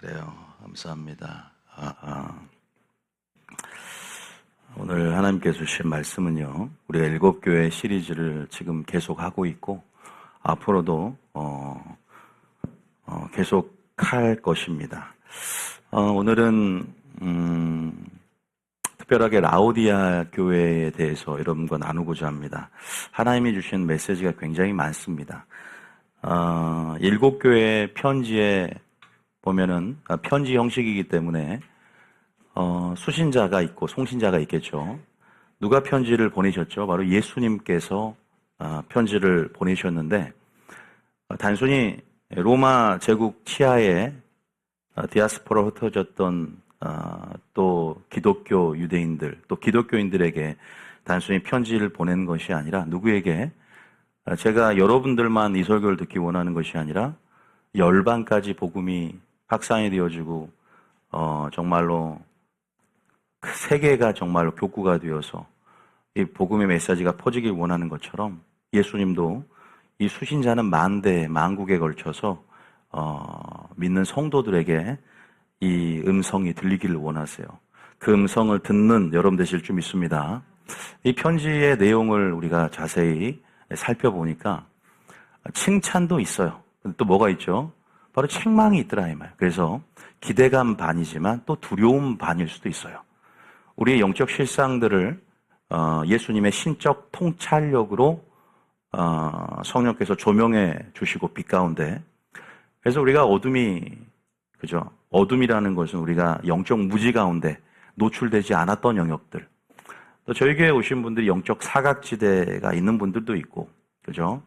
그래요. 감사합니다. 오늘 하나님께서 주신 말씀은요, 우리가 7교회 시리즈를 지금 계속하고 있고, 앞으로도, 계속할 것입니다. 오늘은, 특별하게 라오디아 교회에 대해서 여러분과 나누고자 합니다. 하나님이 주신 메시지가 굉장히 많습니다. 7교회 편지에 보면은, 편지 형식이기 때문에, 수신자가 있고 송신자가 있겠죠. 누가 편지를 보내셨죠? 바로 예수님께서 편지를 보내셨는데, 단순히 로마 제국 치하에 디아스포라 흩어졌던 또 기독교 유대인들, 또 기독교인들에게 단순히 편지를 보낸 것이 아니라 누구에게, 제가 여러분들만 이 설교를 듣기 원하는 것이 아니라 열방까지 복음이 확산이 되어지고 정말로 그 세계가 정말로 교구가 되어서 이 복음의 메시지가 퍼지길 원하는 것처럼 예수님도 이 수신자는 만대, 만국에 걸쳐서 믿는 성도들에게 이 음성이 들리기를 원하세요. 그 음성을 듣는 여러분 되실 줄 믿습니다. 이 편지의 내용을 우리가 자세히 살펴보니까 칭찬도 있어요. 또 뭐가 있죠? 바로 책망이 있더라 이 말. 그래서 기대감 반이지만 또 두려움 반일 수도 있어요. 우리의 영적 실상들을 예수님의 신적 통찰력으로 성령께서 조명해 주시고 빛 가운데, 그래서 우리가 그죠? 어둠이라는 것은 우리가 영적 무지 가운데 노출되지 않았던 영역들. 또 저희 교회에 오신 분들이 영적 사각지대가 있는 분들도 있고, 그죠?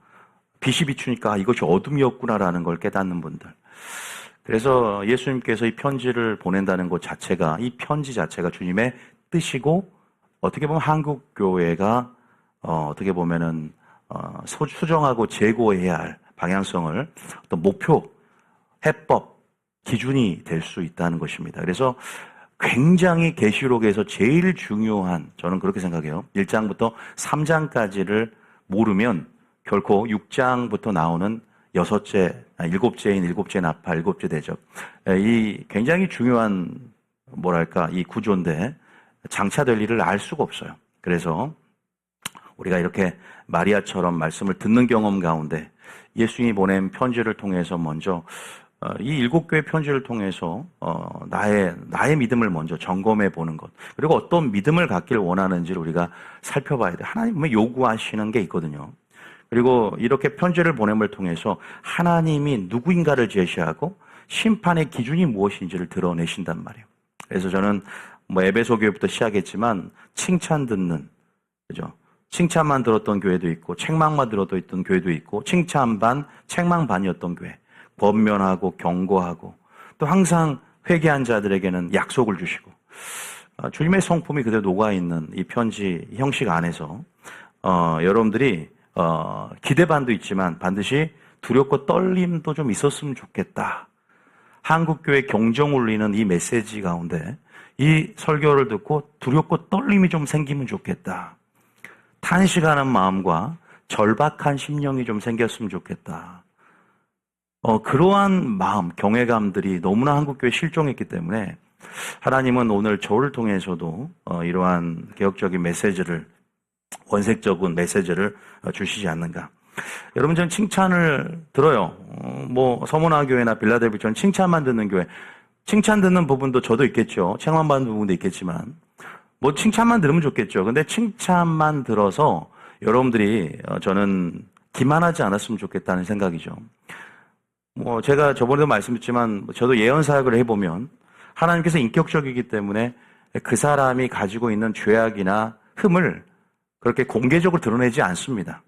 빛이 비추니까 이것이 어둠이었구나라는 걸 깨닫는 분들. 그래서 예수님께서 이 편지를 보낸다는 것 자체가, 이 편지 자체가 주님의 뜻이고, 어떻게 보면 한국 교회가 어떻게 보면은 수정하고 재고해야 할 방향성을 어떤 목표, 해법, 기준이 될 수 있다는 것입니다. 그래서 굉장히 계시록에서 제일 중요한, 저는 그렇게 생각해요. 1장부터 3장까지를 모르면 결코 6장부터 나오는 7째인 7째 나팔, 7째 대접, 이 굉장히 중요한 이 구조인데 장차될 일을 알 수가 없어요. 그래서 우리가 이렇게 마리아처럼 말씀을 듣는 경험 가운데 예수님이 보낸 편지를 통해서 먼저 이 7교회 편지를 통해서 나의 믿음을 먼저 점검해 보는 것, 그리고 어떤 믿음을 갖기를 원하는지를 우리가 살펴봐야 돼요. 하나님은 요구하시는 게 있거든요. 그리고 이렇게 편지를 보냄을 통해서 하나님이 누구인가를 제시하고 심판의 기준이 무엇인지를 드러내신단 말이에요. 그래서 저는 에베소 교회부터 시작했지만 칭찬 듣는, 그죠? 칭찬만 들었던 교회도 있고 책망만 들었던 교회도 있고 칭찬 반, 책망 반이었던 교회, 권면하고 경고하고 또 항상 회개한 자들에게는 약속을 주시고 주님의 성품이 그대로 녹아있는 이 편지 형식 안에서 여러분들이 기대 반도 있지만 반드시 두렵고 떨림도 좀 있었으면 좋겠다. 한국교회 경정 울리는 이 메시지 가운데 이 설교를 듣고 두렵고 떨림이 좀 생기면 좋겠다. 탄식하는 마음과 절박한 심령이 좀 생겼으면 좋겠다. 그러한 마음, 경외감들이 너무나 한국교회에 실종했기 때문에 하나님은 오늘 저를 통해서도 이러한 개혁적인 메시지를, 원색적인 메시지를 주시지 않는가. 여러분, 전 칭찬을 들어요. 서문화 교회나 빌라델비처럼 칭찬만 듣는 교회, 칭찬 듣는 부분도 저도 있겠죠. 책만 받는 부분도 있겠지만 칭찬만 들으면 좋겠죠. 근데 칭찬만 들어서 여러분들이 저는 기만하지 않았으면 좋겠다는 생각이죠. 제가 저번에도 말씀드렸지만 저도 예언 사역을 해보면 하나님께서 인격적이기 때문에 그 사람이 가지고 있는 죄악이나 흠을 그렇게 공개적으로 드러내지 않습니다.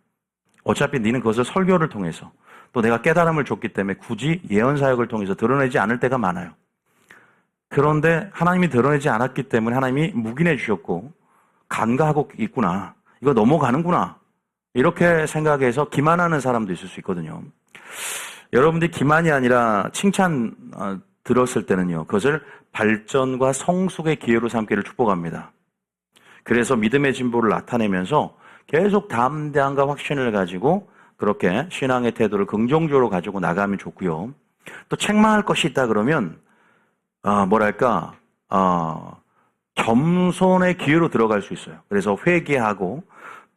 어차피 너는 그것을 설교를 통해서 또 내가 깨달음을 줬기 때문에 굳이 예언 사역을 통해서 드러내지 않을 때가 많아요. 그런데 하나님이 드러내지 않았기 때문에 하나님이 묵인해 주셨고 간과하고 있구나, 이거 넘어가는구나, 이렇게 생각해서 기만하는 사람도 있을 수 있거든요. 여러분들이 기만이 아니라 칭찬 들었을 때는요, 그것을 발전과 성숙의 기회로 삼기를 축복합니다. 그래서 믿음의 진보를 나타내면서 계속 담대함과 확신을 가지고 그렇게 신앙의 태도를 긍정적으로 가지고 나가면 좋고요. 또 책망할 것이 있다 그러면 뭐랄까, 겸손의 기회로 들어갈 수 있어요. 그래서 회개하고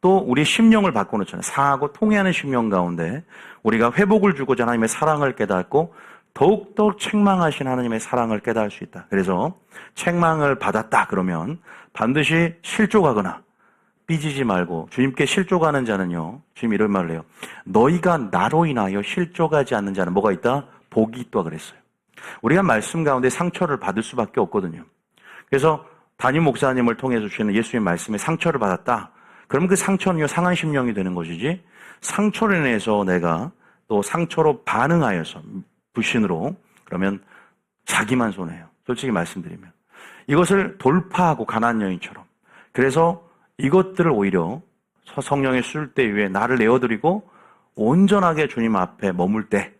또 우리 심령을 바꿔놓잖아요. 상하고 통회하는 심령 가운데 우리가 회복을 주고자 하나님의 사랑을 깨닫고 더욱더 책망하신 하나님의 사랑을 깨달을 수 있다. 그래서 책망을 받았다 그러면 반드시 실족하거나 삐지지 말고, 주님께 실족하는 자는요, 주님 이런 말을 해요. 너희가 나로 인하여 실족하지 않는 자는 뭐가 있다? 복이 있다 그랬어요. 우리가 말씀 가운데 상처를 받을 수밖에 없거든요. 그래서 담임 목사님을 통해서 주시는 예수님 말씀에 상처를 받았다. 그럼 그 상처는요, 상한 심령이 되는 것이지, 상처로 인해서 내가 또 상처로 반응하여서 불신으로, 그러면 자기만 손해요. 솔직히 말씀드리면. 이것을 돌파하고 가난안 여인처럼. 그래서 이것들을 오히려 성령의 술대 위에 나를 내어드리고 온전하게 주님 앞에 머물 때,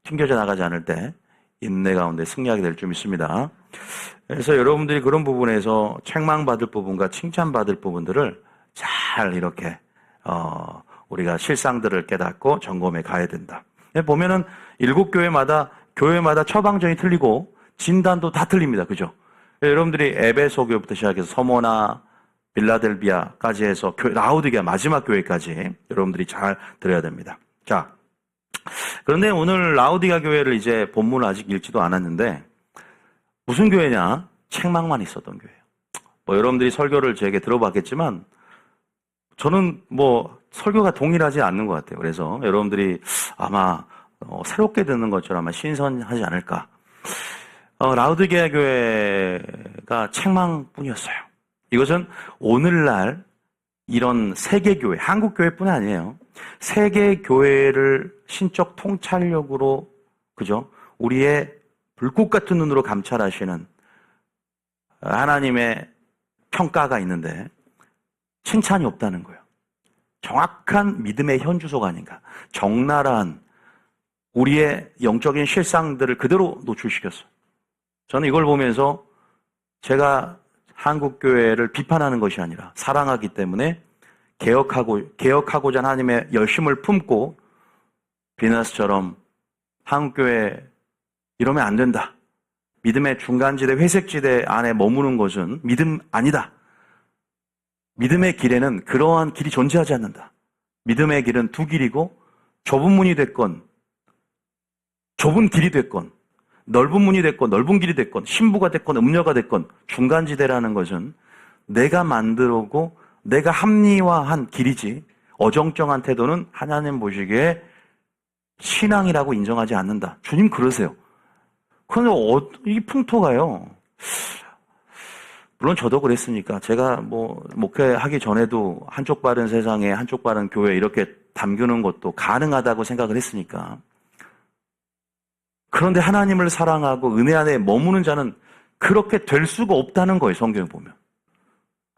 튕겨져 나가지 않을 때 인내 가운데 승리하게 될 줄 믿습니다. 그래서 여러분들이 그런 부분에서 책망받을 부분과 칭찬받을 부분들을 잘 이렇게 우리가 실상들을 깨닫고 점검해 가야 된다. 보면은 7교회마다 처방전이 틀리고 진단도 다 틀립니다. 그죠? 여러분들이 에베소 교회부터 시작해서 서모나 빌라델비아까지 해서 라우디게아 마지막 교회까지 여러분들이 잘 들어야 됩니다. 자, 그런데 오늘 라우디게아 교회를 이제 본문을 아직 읽지도 않았는데 무슨 교회냐? 책망만 있었던 교회예요. 여러분들이 설교를 제게 들어봤겠지만 저는 설교가 동일하지 않는 것 같아요. 그래서 여러분들이 아마 새롭게 듣는 것처럼 아마 신선하지 않을까. 라우디게아 교회가 책망뿐이었어요. 이것은 오늘날 이런 세계교회, 한국교회뿐 아니에요. 세계교회를 신적 통찰력으로, 그죠? 우리의 불꽃 같은 눈으로 감찰하시는 하나님의 평가가 있는데 칭찬이 없다는 거예요. 정확한 믿음의 현주소가 아닌가. 적나라한 우리의 영적인 실상들을 그대로 노출시켰어요. 저는 이걸 보면서 제가 한국교회를 비판하는 것이 아니라 사랑하기 때문에 개혁하고자 하나님의 열심을 품고 비나스처럼 한국교회 이러면 안 된다. 믿음의 중간지대, 회색지대 안에 머무는 것은 믿음 아니다. 믿음의 길에는 그러한 길이 존재하지 않는다. 믿음의 길은 두 길이고 좁은 문이 됐건 좁은 길이 됐건 넓은 문이 됐건 넓은 길이 됐건 신부가 됐건 음녀가 됐건 중간지대라는 것은 내가 만들고 내가 합리화한 길이지 어정쩡한 태도는 하나님 보시기에 신앙이라고 인정하지 않는다. 주님 그러세요. 그런데 이 풍토가요. 물론 저도 그랬으니까 제가 목회하기 전에도 한쪽 발은 세상에 한쪽 발은 교회 이렇게 담그는 것도 가능하다고 생각을 했으니까. 그런데 하나님을 사랑하고 은혜 안에 머무는 자는 그렇게 될 수가 없다는 거예요. 성경에 보면.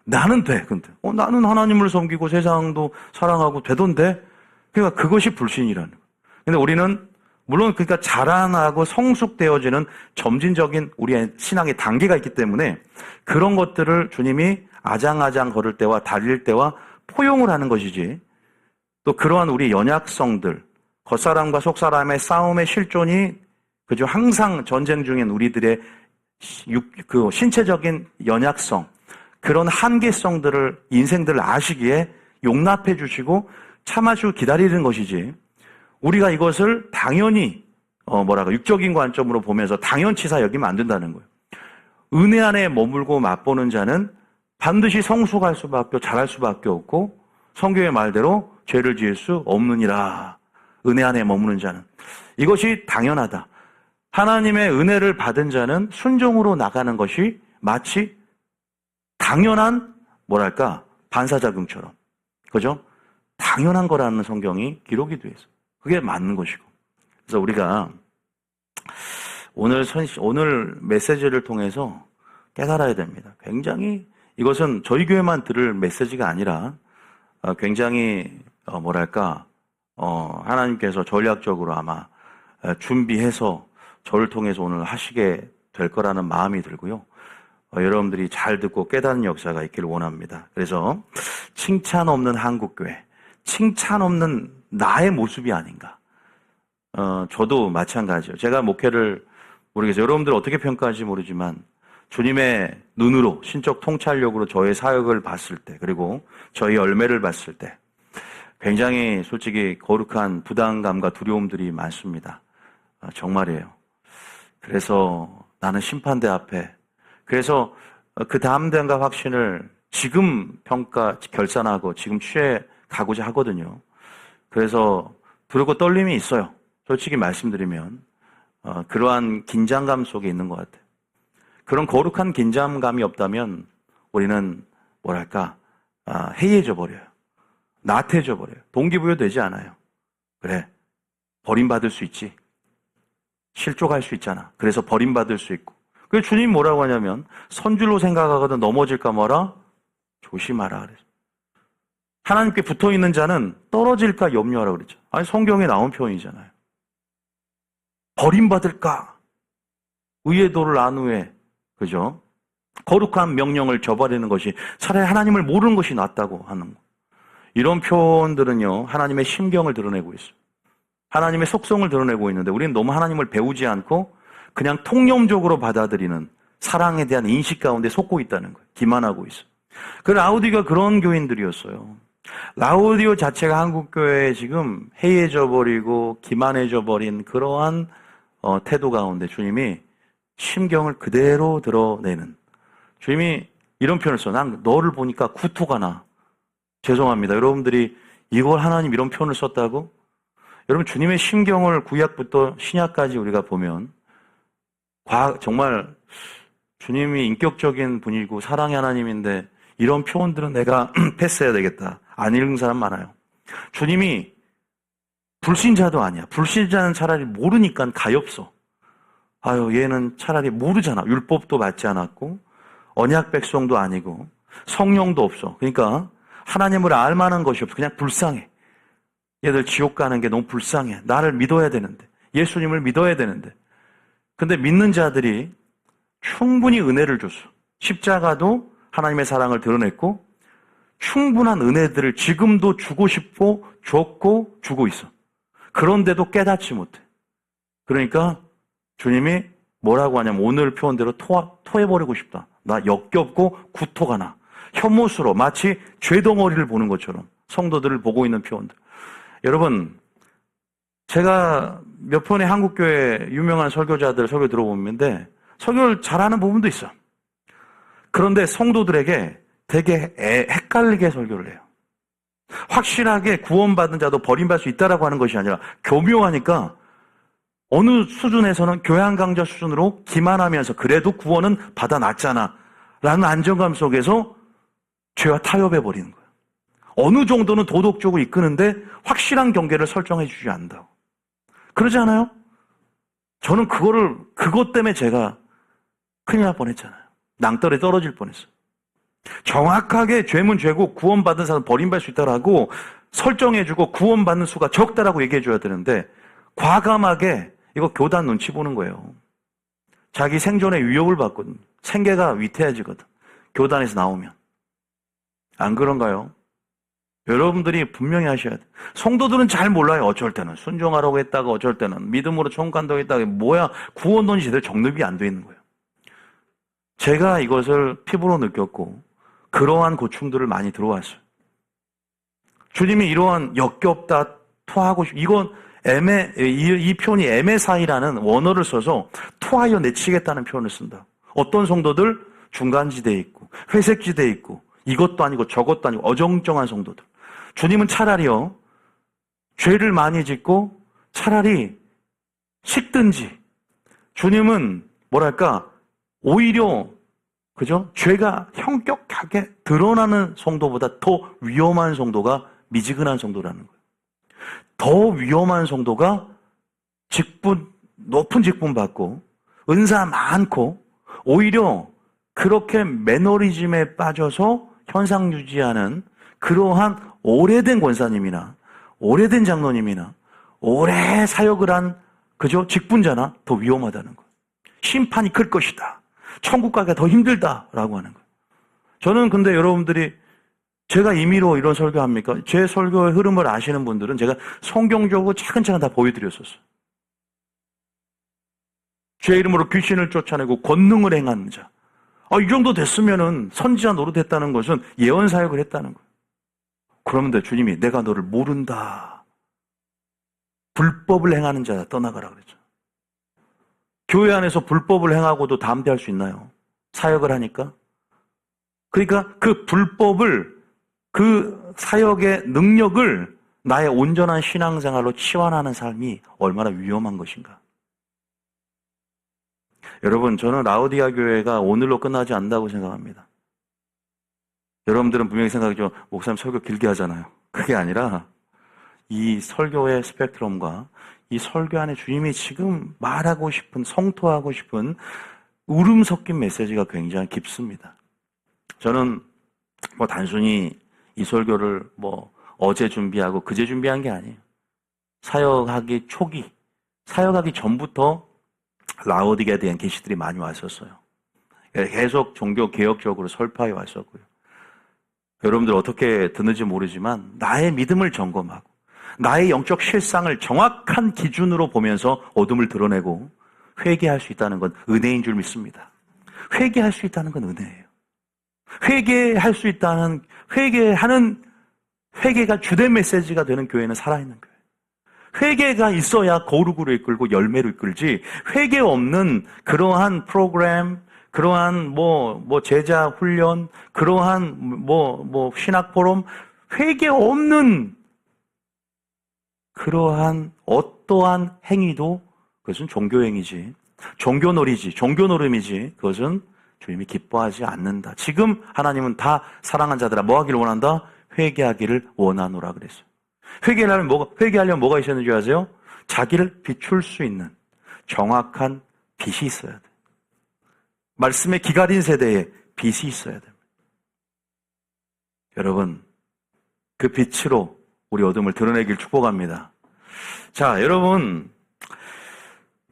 나는 돼. 근데 나는 하나님을 섬기고 세상도 사랑하고 되던데. 그러니까 그것이 불신이라는 거예요. 근데 우리는 물론 그러니까 자라나고 성숙되어지는 점진적인 우리의 신앙의 단계가 있기 때문에 그런 것들을 주님이 아장아장 걸을 때와 달릴 때와 포용을 하는 것이지, 또 그러한 우리 연약성들, 겉사람과 속사람의 싸움의 실존이 그죠? 항상 전쟁 중인 우리들의 그 신체적인 연약성, 그런 한계성들을 인생들을 아시기에 용납해 주시고 참아주고 기다리는 것이지, 우리가 이것을 당연히 육적인 관점으로 보면서 당연치사 여기면 안 된다는 거예요. 은혜 안에 머물고 맛보는 자는 반드시 성숙할 수밖에, 잘할 수밖에 없고 성경의 말대로 죄를 지을 수 없느니라. 은혜 안에 머무는 자는. 이것이 당연하다. 하나님의 은혜를 받은 자는 순종으로 나가는 것이 마치 당연한 반사작용처럼, 그죠? 당연한 거라는 성경이 기록이 돼 있어요. 그게 맞는 것이고. 그래서 우리가 오늘 메시지를 통해서 깨달아야 됩니다. 굉장히 이것은 저희 교회만 들을 메시지가 아니라 굉장히 하나님께서 전략적으로 아마 준비해서 저를 통해서 오늘 하시게 될 거라는 마음이 들고요. 여러분들이 잘 듣고 깨닫는 역사가 있기를 원합니다. 그래서 칭찬 없는 한국교회, 칭찬 없는 나의 모습이 아닌가. 저도 마찬가지예요. 제가 목회를 모르겠어요. 여러분들 어떻게 평가할지 모르지만 주님의 눈으로 신적 통찰력으로 저의 사역을 봤을 때 그리고 저의 열매를 봤을 때 굉장히 솔직히 거룩한 부담감과 두려움들이 많습니다. 정말이에요. 그래서 나는 심판대 앞에 그래서 그 담대함과 확신을 지금 결산하고 지금 취해 가고자 하거든요. 그래서 두렵고 떨림이 있어요. 솔직히 말씀드리면 그러한 긴장감 속에 있는 것 같아요. 그런 거룩한 긴장감이 없다면 우리는 뭐랄까 해이해져 버려요. 나태해져 버려요. 동기부여되지 않아요. 그래, 버림받을 수 있지. 실족할 수 있잖아. 그래서 버림받을 수 있고. 그래서 주님이 뭐라고 하냐면 선줄로 생각하거든 넘어질까 뭐라? 조심하라 그랬어요. 하나님께 붙어있는 자는 떨어질까 염려하라 그랬죠. 아니 성경에 나온 표현이잖아요. 버림받을까? 의의 도를 안 후에 그죠? 거룩한 명령을 저버리는 것이 차라리 하나님을 모르는 것이 낫다고 하는 거. 이런 표현들은요 하나님의 심경을 드러내고 있어요. 하나님의 속성을 드러내고 있는데 우리는 너무 하나님을 배우지 않고 그냥 통념적으로 받아들이는 사랑에 대한 인식 가운데 속고 있다는 거예요. 기만하고 있어요. 그 라우디가 그런 교인들이었어요. 라우디오 자체가 한국교회에 지금 해이해져 버리고 기만해져 버린 그러한 태도 가운데 주님이 심경을 그대로 드러내는 주님이 이런 표현을 써. 난 너를 보니까 구토가 나. 죄송합니다. 여러분들이 이걸 하나님 이런 표현을 썼다고? 여러분 주님의 심경을 구약부터 신약까지 우리가 보면 정말 주님이 인격적인 분이고 사랑의 하나님인데 이런 표현들은 내가 패스해야 되겠다. 안 읽은 사람 많아요. 주님이 불신자도 아니야. 불신자는 차라리 모르니까 가엾어. 아유 얘는 차라리 모르잖아. 율법도 받지 않았고 언약 백성도 아니고 성령도 없어. 그러니까 하나님을 알 만한 것이 없어. 그냥 불쌍해. 얘들 지옥 가는 게 너무 불쌍해. 나를 믿어야 되는데. 예수님을 믿어야 되는데. 근데 믿는 자들이 충분히 은혜를 줬어. 십자가도 하나님의 사랑을 드러냈고 충분한 은혜들을 지금도 주고 싶고 줬고 주고 있어. 그런데도 깨닫지 못해. 그러니까 주님이 뭐라고 하냐면 오늘 표현대로 토해버리고 싶다. 나 역겹고 구토가 나. 혐오스러워. 마치 죄덩어리를 보는 것처럼 성도들을 보고 있는 표현들. 여러분 제가 몇 편의 한국교회 유명한 설교자들 설교 들어보는데 설교를 잘하는 부분도 있어. 그런데 성도들에게 되게 헷갈리게 설교를 해요. 확실하게 구원받은 자도 버림받을 수 있다라고 하는 것이 아니라 교묘하니까 어느 수준에서는 교양 강좌 수준으로 기만하면서 그래도 구원은 받아놨잖아 라는 안정감 속에서 죄와 타협해버리는 거예요. 어느 정도는 도덕적으로 이끄는데 확실한 경계를 설정해 주지 않는다고. 그러지 않아요? 저는 그것 때문에 제가 큰일 날 뻔했잖아요. 낭떠러에 떨어질 뻔했어요. 정확하게 죄문 죄고 구원받은 사람 버림받을 수 있다라고 설정해주고 구원받는 수가 적다라고 얘기해줘야 되는데 과감하게 이거 교단 눈치 보는 거예요. 자기 생존의 위협을 받거든. 생계가 위태해지거든. 교단에서 나오면. 안 그런가요? 여러분들이 분명히 하셔야 돼. 성도들은 잘 몰라요. 어쩔 때는 순종하라고 했다가 어쩔 때는 믿음으로 천국 간다고 했다가 뭐야 구원론이 제대로 정립이 안 돼 있는 거예요. 제가 이것을 피부로 느꼈고 그러한 고충들을 많이 들어왔어요. 주님이 이러한 역겹다 토하고 이건 이 표현이 애매사이라는 원어를 써서 토하여 내치겠다는 표현을 쓴다. 어떤 성도들 중간지대에 있고 회색지대에 있고 이것도 아니고 저것도 아니고 어정쩡한 성도들. 주님은 차라리요 죄를 많이 짓고 차라리 식든지 주님은 뭐랄까 오히려 그죠? 죄가 형격하게 드러나는 성도보다 더 위험한 성도가 미지근한 성도라는 거예요. 더 위험한 성도가 높은 직분 받고 은사 많고 오히려 그렇게 매너리즘에 빠져서 현상 유지하는 그러한 오래된 권사님이나 오래된 장로님이나 오래 사역을 한 그죠? 직분자나 더 위험하다는 거예요. 심판이 클 것이다. 천국 가기가 더 힘들다라고 하는 거예요. 저는 근데 여러분들이 제가 임의로 이런 설교합니까? 제 설교의 흐름을 아시는 분들은 제가 성경적으로 차근차근 다 보여드렸었어요. 죄 이름으로 귀신을 쫓아내고 권능을 행하는 자. 이 정도 됐으면은 선지자 노릇했다는 것은 예언 사역을 했다는 거예요. 그러면 주님이 내가 너를 모른다. 불법을 행하는 자다 떠나가라 그랬죠. 교회 안에서 불법을 행하고도 담대할 수 있나요? 사역을 하니까. 그러니까 그 불법을, 그 사역의 능력을 나의 온전한 신앙생활로 치환하는 삶이 얼마나 위험한 것인가. 여러분, 저는 라오디아 교회가 오늘로 끝나지 않는다고 생각합니다. 여러분들은 분명히 생각하죠. 목사님 설교 길게 하잖아요. 그게 아니라 이 설교의 스펙트럼과 이 설교 안에 주님이 지금 말하고 싶은, 성토하고 싶은 울음 섞인 메시지가 굉장히 깊습니다. 저는 단순히 이 설교를 어제 준비하고 그제 준비한 게 아니에요. 사역하기 초기, 사역하기 전부터 라오디게에 대한 계시들이 많이 왔었어요. 계속 종교 개혁적으로 설파해 왔었고요. 여러분들 어떻게 듣는지 모르지만 나의 믿음을 점검하고 나의 영적 실상을 정확한 기준으로 보면서 어둠을 드러내고 회개할 수 있다는 건 은혜인 줄 믿습니다. 회개할 수 있다는 건 은혜예요. 회개할 수 있다는, 회개가 주된 메시지가 되는 교회는 살아있는 교회. 회개가 있어야 거룩으로 이끌고 열매로 이끌지, 회개 없는 그러한 프로그램, 그러한 제자 훈련, 그러한 신학 포럼, 회개 없는 그러한 어떠한 행위도 그것은 종교행위지, 종교놀이지, 종교노름이지, 그것은 주님이 기뻐하지 않는다. 지금 하나님은 다 사랑한 자들아 뭐 하기를 원한다? 회개하기를 원하노라 그랬어요. 회개하려면 뭐가 있어야 되는지 아세요? 자기를 비출 수 있는 정확한 빛이 있어야 돼. 말씀에 기가린 세대에 빛이 있어야 됩니다. 여러분, 그 빛으로 우리 어둠을 드러내길 축복합니다. 자, 여러분,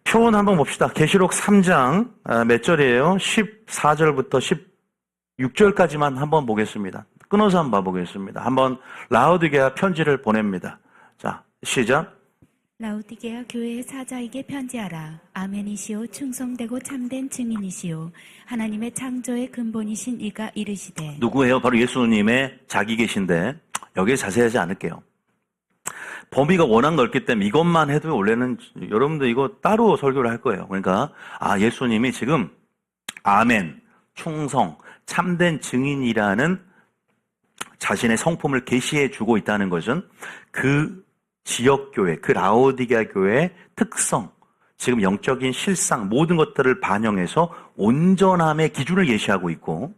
표현 한번 봅시다. 계시록 3장 몇 절이에요? 14절부터 16절까지만 한번 보겠습니다. 끊어서 한번 봐보겠습니다. 한번 라오디게아 편지를 보냅니다. 자, 시작. 라오디게아 교회의 사자에게 편지하라. 아멘이시오 충성되고 참된 증인이시오 하나님의 창조의 근본이신 이가 이르시되. 누구예요? 바로 예수님의 자기 계신데 여기에 자세하지 않을게요. 범위가 워낙 넓기 때문에 이것만 해도 원래는 여러분들 이거 따로 설교를 할 거예요. 그러니까 예수님이 지금 아멘, 충성, 참된 증인이라는 자신의 성품을 계시해 주고 있다는 것은 그 지역교회, 그 라오디게아 교회의 특성, 지금 영적인 실상 모든 것들을 반영해서 온전함의 기준을 예시하고 있고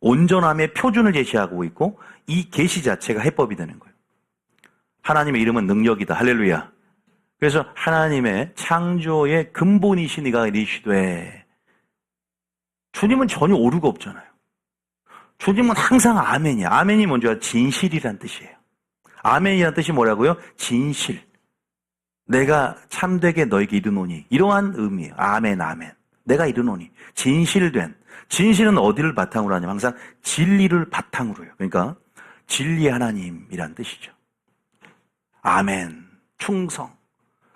온전함의 표준을 제시하고 있고 이 계시 자체가 해법이 되는 거예요. 하나님의 이름은 능력이다. 할렐루야. 그래서 하나님의 창조의 근본이신 이가 이르시되, 주님은 전혀 오류가 없잖아요. 주님은 항상 아멘이야. 아멘이 뭔지 진실이란 뜻이에요. 아멘이란 뜻이 뭐라고요? 진실. 내가 참되게 너에게 이르노니. 이러한 의미예요. 아멘, 아멘. 내가 이르노니. 진실된. 진실은 어디를 바탕으로 하냐면 항상 진리를 바탕으로요. 그러니까 진리의 하나님이란 뜻이죠. 아멘, 충성.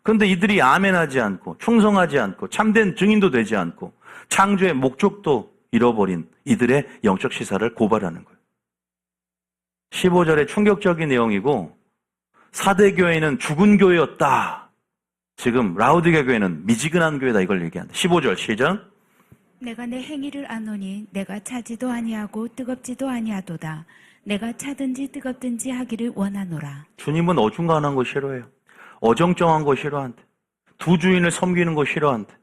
그런데 이들이 아멘하지 않고 충성하지 않고 참된 증인도 되지 않고 창조의 목적도 잃어버린 이들의 영적 시사를 고발하는 거예요. 15절의 충격적인 내용이고 4대 교회는 죽은 교회였다. 지금 라오디게아 교회는 미지근한 교회다 이걸 얘기한다. 15절 시작. 내가 내 행위를 아노니 내가 차지도 아니하고 뜨겁지도 아니하도다. 내가 차든지 뜨겁든지 하기를 원하노라. 주님은 어중간한 거 싫어해요. 어정쩡한 거 싫어한대. 두 주인을 섬기는 거 싫어한대.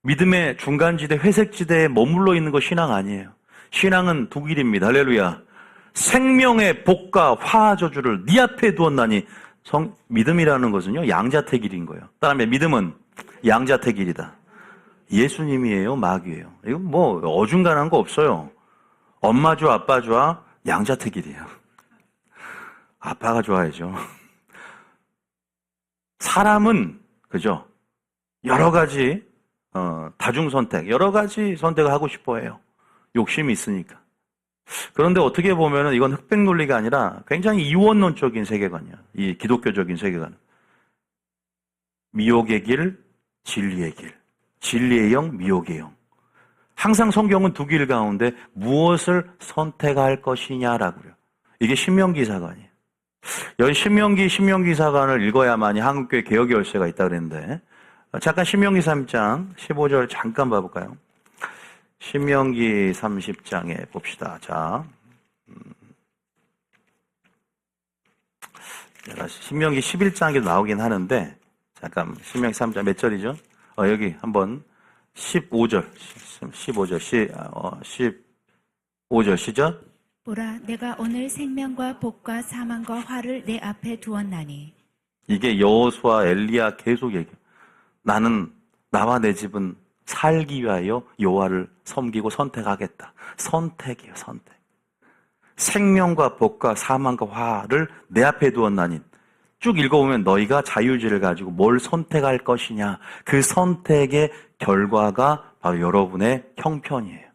믿음의 중간지대, 회색지대에 머물러 있는 거 신앙 아니에요. 신앙은 두 길입니다. 할렐루야. 생명의 복과 화와 저주를 네 앞에 두었나니. 믿음이라는 것은요, 양자택일인 거예요. 그다음에 믿음은 양자택일이다. 예수님이에요, 마귀예요. 이건 어중간한 거 없어요. 엄마 좋아, 아빠 좋아, 양자택일이에요. 아빠가 좋아야죠. 사람은 그죠? 여러 가지 다중선택, 여러 가지 선택을 하고 싶어 해요. 욕심이 있으니까. 그런데 어떻게 보면은 이건 흑백 논리가 아니라 굉장히 이원론적인 세계관이야. 이 기독교적인 세계관. 미혹의 길, 진리의 길. 진리의 영, 미혹의 영. 항상 성경은 두 길 가운데 무엇을 선택할 것이냐라고 그래요. 이게 신명기사관이에요. 여기 신명기사관을 읽어야만이 한국교회 개혁의 열쇠가 있다 그랬는데, 잠깐 신명기 3장 15절 잠깐 봐볼까요? 신명기 30장에 봅시다. 자, 제가 신명기 11장에도 나오긴 하는데, 잠깐 신명기 3장 몇 절이죠? 여기 한번 15절 시작. 보라, 내가 오늘 생명과 복과 사망과 화를 내 앞에 두었나니. 이게 여호수아, 엘리야 계속 얘기해요. 나는 나와 내 집은 살기 위하여 여호와를 섬기고 선택하겠다. 선택이에요, 선택. 생명과 복과 사망과 화를 내 앞에 두었나니. 쭉 읽어보면 너희가 자유의지를 가지고 뭘 선택할 것이냐. 그 선택의 결과가 바로 여러분의 형편이에요.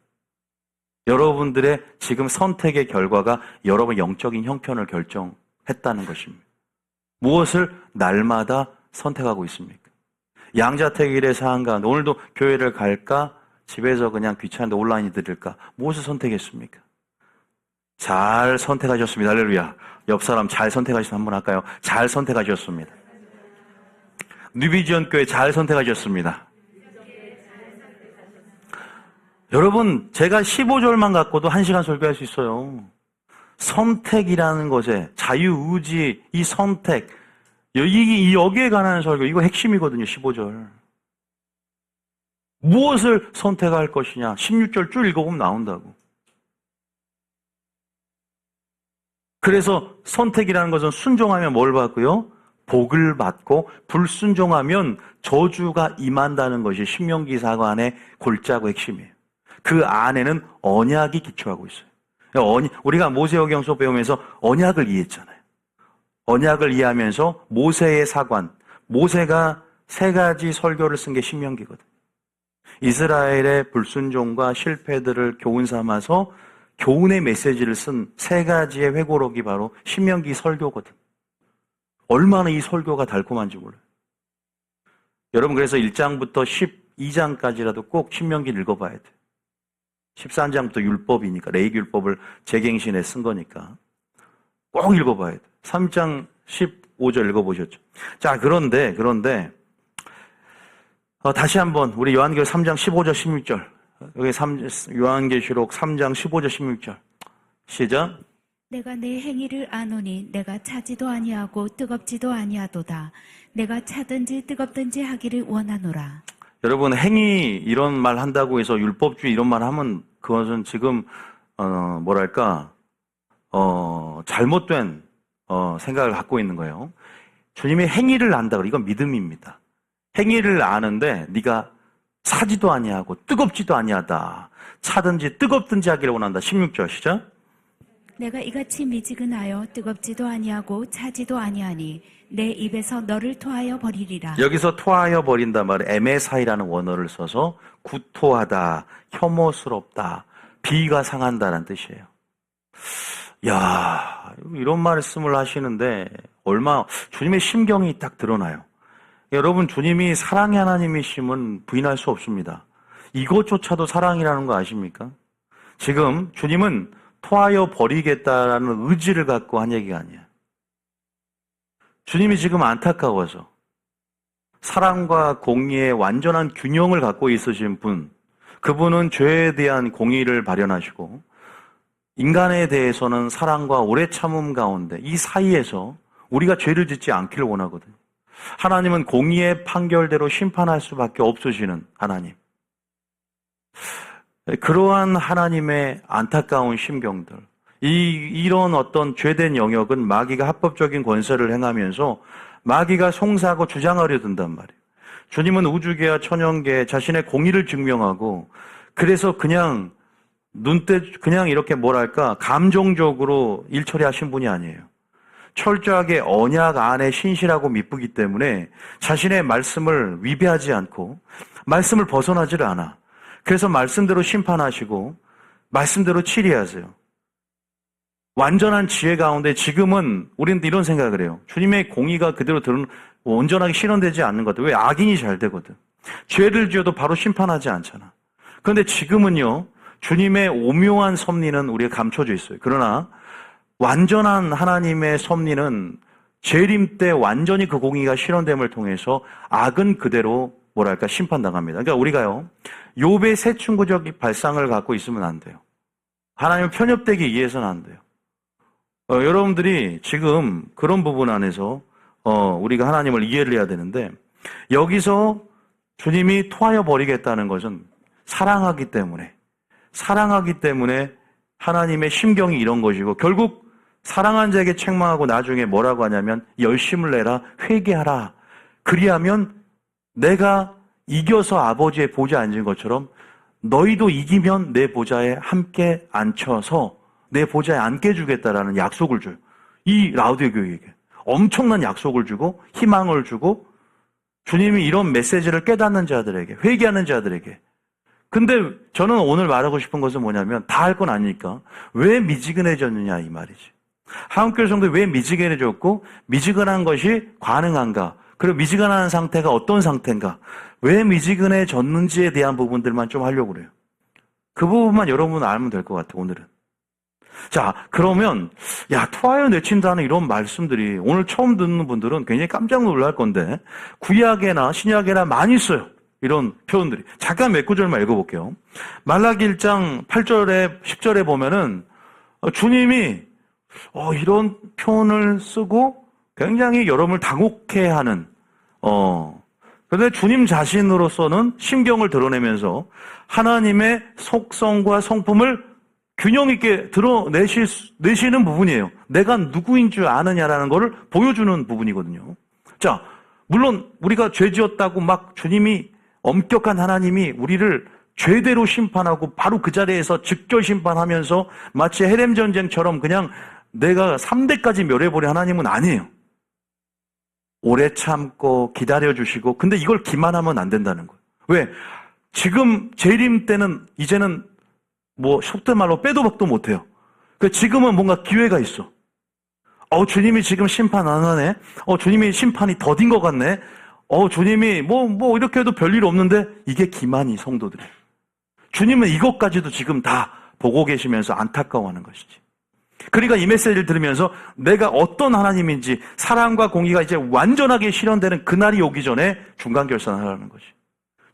여러분들의 지금 선택의 결과가 여러분의 영적인 형편을 결정했다는 것입니다. 무엇을 날마다 선택하고 있습니까? 양자택일의 상황 가운데 오늘도 교회를 갈까? 집에서 그냥 귀찮은데 온라인이 들을까? 무엇을 선택했습니까? 잘 선택하셨습니다. 할렐루야. 옆 사람 잘 선택하셨으면 한번 할까요? 잘 선택하셨습니다. 뉴비전 교회 잘 선택하셨습니다. 여러분, 제가 15절만 갖고도 1시간 설교할 수 있어요. 선택이라는 것에 자유의지, 이 선택, 여기에 관한 설교, 이거 핵심이거든요. 15절. 무엇을 선택할 것이냐? 16절 쭉 읽어보면 나온다고. 그래서 선택이라는 것은 순종하면 뭘 받고요? 복을 받고, 불순종하면 저주가 임한다는 것이 신명기 사관의 골자고 핵심이에요. 그 안에는 언약이 기초하고 있어요. 우리가 모세오경 수업 배우면서 언약을 이해했잖아요. 언약을 이해하면서 모세의 사관, 모세가 3가지 설교를 쓴 게 신명기거든요. 이스라엘의 불순종과 실패들을 교훈 삼아서 교훈의 메시지를 쓴 3가지의 회고록이 바로 신명기 설교거든. 얼마나 이 설교가 달콤한지 몰라요. 여러분, 그래서 1장부터 12장까지라도 꼭 신명기를 읽어봐야 돼요. 13장부터 율법이니까, 레위기율법을 재갱신해 쓴 거니까 꼭 읽어봐야 돼요. 3장 15절 읽어보셨죠? 자, 그런데 다시 한번 우리 요한계시록 3장 15절 16절 여기 요한계시록 3장 15절 16절 시작. 내가 내 행위를 아노니 내가 차지도 아니하고 뜨겁지도 아니하도다. 내가 차든지 뜨겁든지 하기를 원하노라. 여러분, 행위 이런 말 한다고 해서 율법주의 이런 말 하면 그것은 지금 잘못된 생각을 갖고 있는 거예요. 주님이 행위를 안다 그래. 이건 믿음입니다. 행위를 아는데 네가 차지도 아니하고 뜨겁지도 아니하다. 차든지 뜨겁든지 하기를 원한다. 16절 시작. 내가 이같이 미지근하여 뜨겁지도 아니하고 차지도 아니하니 내 입에서 너를 토하여 버리리라. 여기서 토하여 버린단 말은 에메사이라는 원어를 써서 구토하다, 혐오스럽다, 비가 상한다는 뜻이에요. 야, 이런 말씀을 하시는데 주님의 심경이 딱 드러나요. 여러분, 주님이 사랑의 하나님이심은 부인할 수 없습니다. 이것조차도 사랑이라는 거 아십니까? 지금 주님은 토하여 버리겠다라는 의지를 갖고 한 얘기가 아니에요. 주님이 지금 안타까워서 사랑과 공의의 완전한 균형을 갖고 있으신 분, 그분은 죄에 대한 공의를 발현하시고 인간에 대해서는 사랑과 오래 참음 가운데 이 사이에서 우리가 죄를 짓지 않기를 원하거든요. 하나님은 공의의 판결대로 심판할 수밖에 없으시는 하나님. 그러한 하나님의 안타까운 심경들, 이런 어떤 죄된 영역은 마귀가 합법적인 권세를 행하면서 마귀가 송사하고 주장하려 든단 말이에요. 주님은 우주계와 천연계에 자신의 공의를 증명하고 그래서 그냥 이렇게 감정적으로 일 처리하신 분이 아니에요. 철저하게 언약 안에 신실하고 미쁘기 때문에 자신의 말씀을 위배하지 않고 말씀을 벗어나지를 않아. 그래서 말씀대로 심판하시고 말씀대로 치리하세요. 완전한 지혜 가운데 지금은 우리는 이런 생각을 해요. 주님의 공의가 그대로 온전하게 실현되지 않는 것 같아요. 왜? 악인이 잘 되거든. 죄를 지어도 바로 심판하지 않잖아. 그런데 지금은요, 주님의 오묘한 섭리는 우리가 감춰져 있어요. 그러나 완전한 하나님의 섭리는 재림 때 완전히 그 공의가 실현됨을 통해서 악은 그대로 뭐랄까 심판당합니다. 그러니까 우리가요, 욥의 새충구적 발상을 갖고 있으면 안 돼요. 하나님 편협되게 이해해서는 안 돼요. 여러분들이 지금 그런 부분 안에서 우리가 하나님을 이해를 해야 되는데, 여기서 주님이 토하여 버리겠다는 것은 사랑하기 때문에 하나님의 심경이 이런 것이고, 결국 사랑한 자에게 책망하고 나중에 뭐라고 하냐면 열심을 내라, 회개하라. 그리하면 내가 이겨서 아버지의 보좌에 앉은 것처럼 너희도 이기면 내 보좌에 함께 앉혀서 내 보좌에 앉게 해주겠다라는 약속을 줘요. 이 라우디오 교회에게 엄청난 약속을 주고 희망을 주고, 주님이 이런 메시지를 깨닫는 자들에게, 회개하는 자들에게. 근데 저는 오늘 말하고 싶은 것은 뭐냐면, 다 할 건 아니니까 왜 미지근해졌느냐 이 말이지. 한국교회 성도 왜 미지근해졌고, 미지근한 것이 가능한가, 그리고 미지근한 상태가 어떤 상태인가, 왜 미지근해졌는지에 대한 부분들만 좀 하려고 그래요. 그 부분만 여러분은 알면 될 것 같아요, 오늘은. 자, 그러면 토하여 내친다는 이런 말씀들이 오늘 처음 듣는 분들은 굉장히 깜짝 놀랄 건데, 구약에나 신약에나 많이 있어요, 이런 표현들이. 잠깐 몇 구절만 읽어볼게요. 말라기 1장 8절에 10절에 보면은 주님이 이런 표현을 쓰고 굉장히 여러분을 당혹해하는 그런데 주님 자신으로서는 심경을 드러내면서 하나님의 속성과 성품을 균형 있게 드러내시는 부분이에요. 내가 누구인 줄 아느냐라는 것을 보여주는 부분이거든요. 자, 물론 우리가 죄 지었다고 막 주님이, 엄격한 하나님이 우리를 죄대로 심판하고 바로 그 자리에서 즉결 심판하면서 마치 헤렘 전쟁처럼 그냥 내가 3대까지 멸해버린 하나님은 아니에요. 오래 참고 기다려주시고, 근데 이걸 기만하면 안 된다는 거예요. 왜? 지금 재림 때는 이제는 속된 말로 빼도 박도 못해요. 지금은 뭔가 기회가 있어. 주님이 지금 심판 안 하네. 주님이 심판이 더딘 것 같네. 주님이 이렇게 해도 별일 없는데, 이게 기만이 성도들이에요. 주님은 이것까지도 지금 다 보고 계시면서 안타까워하는 것이지. 그러니까 이 메시지를 들으면서 내가 어떤 하나님인지, 사랑과 공의가 이제 완전하게 실현되는 그날이 오기 전에 중간결산하라는 것이.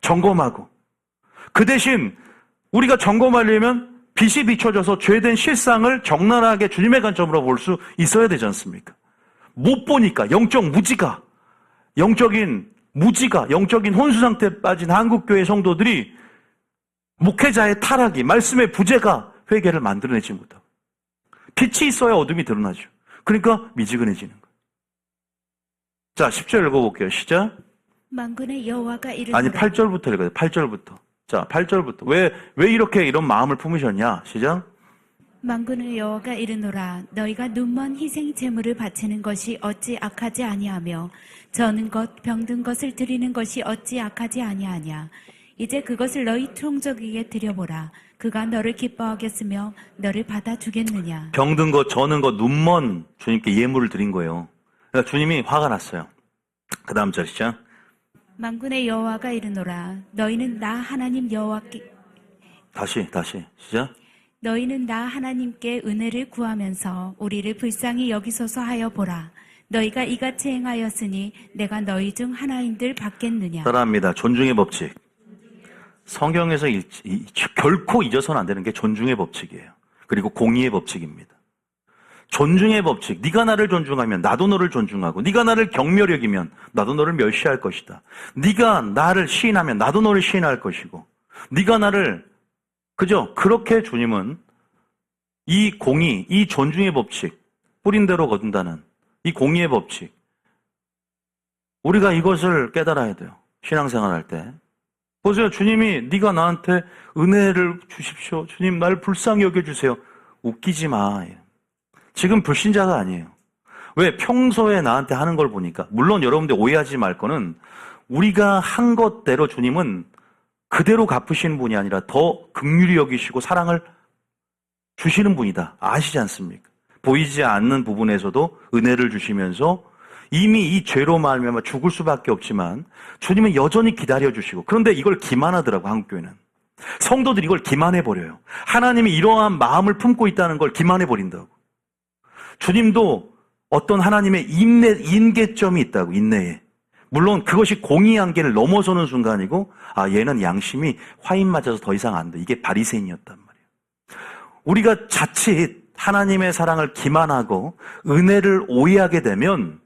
점검하고. 그 대신 우리가 점검하려면 빛이 비춰져서 죄된 실상을 적나라하게 주님의 관점으로 볼 수 있어야 되지 않습니까? 못 보니까 영적인 무지가, 영적인 혼수 상태에 빠진 한국교회 성도들이 목회자의 타락이, 말씀의 부재가 회개를 만들어내지 못하고, 빛이 있어야 어둠이 드러나죠. 그러니까 미지근해지는 거예요. 자, 10절 읽어볼게요. 시작. 만군의 여호와가 이르노라. 아니, 8절부터 읽어요. 8절부터. 자, 8절부터. 왜 이렇게 이런 마음을 품으셨냐? 시작. 만군의 여호와가 이르노라. 너희가 눈먼 희생 제물을 바치는 것이 어찌 악하지 아니하며 저는 것 병든 것을 드리는 것이 어찌 악하지 아니하냐. 이제 그것을 너희 총적에게 드려보라. 그가 너를 기뻐하겠으며 너를 받아주겠느냐. 병든 것, 저는 것, 눈먼 주님께 예물을 드린 거예요. 그러니까 주님이 화가 났어요. 그 다음 절 시작. 만군의 여호와가 이르노라. 너희는 나 하나님 여호와께 다시 시작. 너희는 나 하나님께 은혜를 구하면서 우리를 불쌍히 여기소서 하여 보라. 너희가 이같이 행하였으니 내가 너희 중 하나인들 받겠느냐. 따라합니다. 존중의 법칙. 성경에서 결코 잊어서는 안 되는 게 존중의 법칙이에요. 그리고 공의의 법칙입니다. 존중의 법칙. 네가 나를 존중하면 나도 너를 존중하고, 네가 나를 경멸히 여기면 나도 너를 멸시할 것이다. 네가 나를 시인하면 나도 너를 시인할 것이고, 네가 나를, 그죠? 그렇게 주님은 이 공의, 이 존중의 법칙, 뿌린 대로 거둔다는 이 공의의 법칙, 우리가 이것을 깨달아야 돼요. 신앙생활 할 때. 보세요. 주님이 네가 나한테 은혜를 주십시오. 주님 나를 불쌍히 여겨주세요. 웃기지 마. 지금 불신자가 아니에요. 왜? 평소에 나한테 하는 걸 보니까. 물론 여러분들 오해하지 말 거는, 우리가 한 것대로 주님은 그대로 갚으시는 분이 아니라 더 긍휼히 여기시고 사랑을 주시는 분이다. 아시지 않습니까? 보이지 않는 부분에서도 은혜를 주시면서 이미 이 죄로 말미암아 죽을 수밖에 없지만 주님은 여전히 기다려주시고, 그런데 이걸 기만하더라고, 한국교회는. 성도들이 이걸 기만해버려요. 하나님이 이러한 마음을 품고 있다는 걸 기만해버린다고. 주님도 어떤 하나님의 인계점이 있다고, 인내에. 물론 그것이 공의 한계를 넘어서는 순간이고, 얘는 양심이 화인 맞아서 더 이상 안 돼. 이게 바리새인이었단 말이에요. 우리가 자칫 하나님의 사랑을 기만하고 은혜를 오해하게 되면,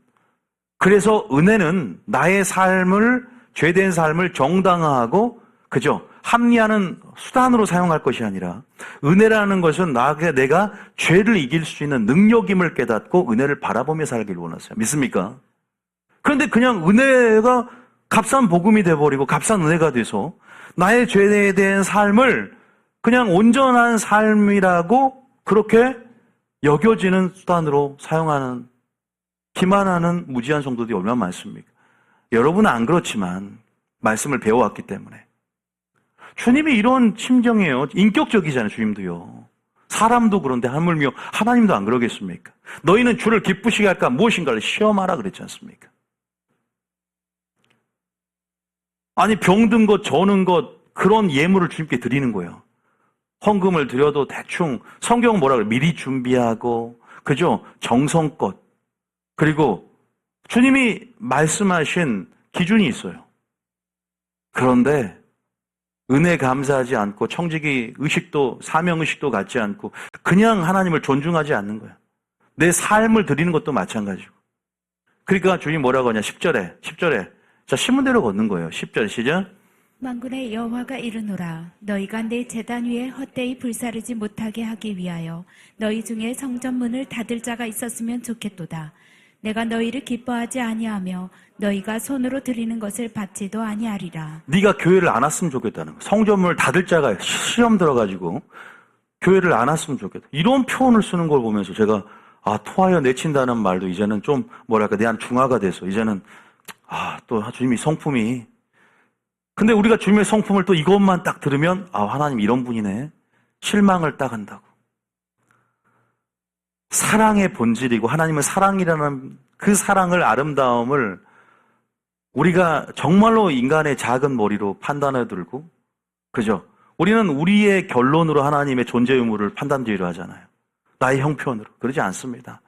그래서 은혜는 나의 삶을, 죄된 삶을 정당화하고, 그죠? 합리화하는 수단으로 사용할 것이 아니라, 은혜라는 것은 내가 죄를 이길 수 있는 능력임을 깨닫고 은혜를 바라보며 살기를 원하세요. 믿습니까? 그런데 그냥 은혜가 값싼 복음이 돼버리고 값싼 은혜가 돼서 나의 죄에 대한 삶을 그냥 온전한 삶이라고 그렇게 여겨지는 수단으로 사용하는, 기만하는 무지한 성도들이 얼마나 많습니까? 여러분은 안 그렇지만 말씀을 배워왔기 때문에. 주님이 이런 심정이에요. 인격적이잖아요, 주님도요. 사람도 그런데 하물며 하나님도 안 그러겠습니까? 너희는 주를 기쁘시게 할까 무엇인가를 시험하라 그랬지 않습니까? 아니, 병든 것, 저는 것, 그런 예물을 주님께 드리는 거예요. 헌금을 드려도 대충, 성경은 뭐라 그래요? 미리 준비하고, 그죠? 정성껏. 그리고 주님이 말씀하신 기준이 있어요. 그런데 은혜 감사하지 않고 청지기 의식도, 사명 의식도 갖지 않고 그냥 하나님을 존중하지 않는 거예요. 내 삶을 드리는 것도 마찬가지고. 그러니까 주님 뭐라고 하냐? 10절에. 자, 신문대로 걷는 거예요. 10절 시작. 만군의 여호와가 이르노라 너희가 내 제단 위에 헛되이 불사르지 못하게 하기 위하여 너희 중에 성전문을 닫을 자가 있었으면 좋겠도다. 내가 너희를 기뻐하지 아니하며 너희가 손으로 드리는 것을 받지도 아니하리라. 네가 교회를 안 왔으면 좋겠다는 거야. 성전문을 닫을 자가 시험 들어가지고 교회를 안 왔으면 좋겠다. 이런 표현을 쓰는 걸 보면서 제가 토하여 내친다는 말도 이제는 좀 뭐랄까 내 안 중화가 돼서 이제는 또 주님이 성품이, 근데 우리가 주님의 성품을 또 이것만 딱 들으면 하나님 이런 분이네. 실망을 딱 한다고. 사랑의 본질이고 하나님은 사랑이라는 그 사랑을, 아름다움을 우리가 정말로 인간의 작은 머리로 판단해 들고, 그죠? 우리는 우리의 결론으로 하나님의 존재 의무를 판단지으려 하잖아요. 나의 형편으로. 그러지 않습니다.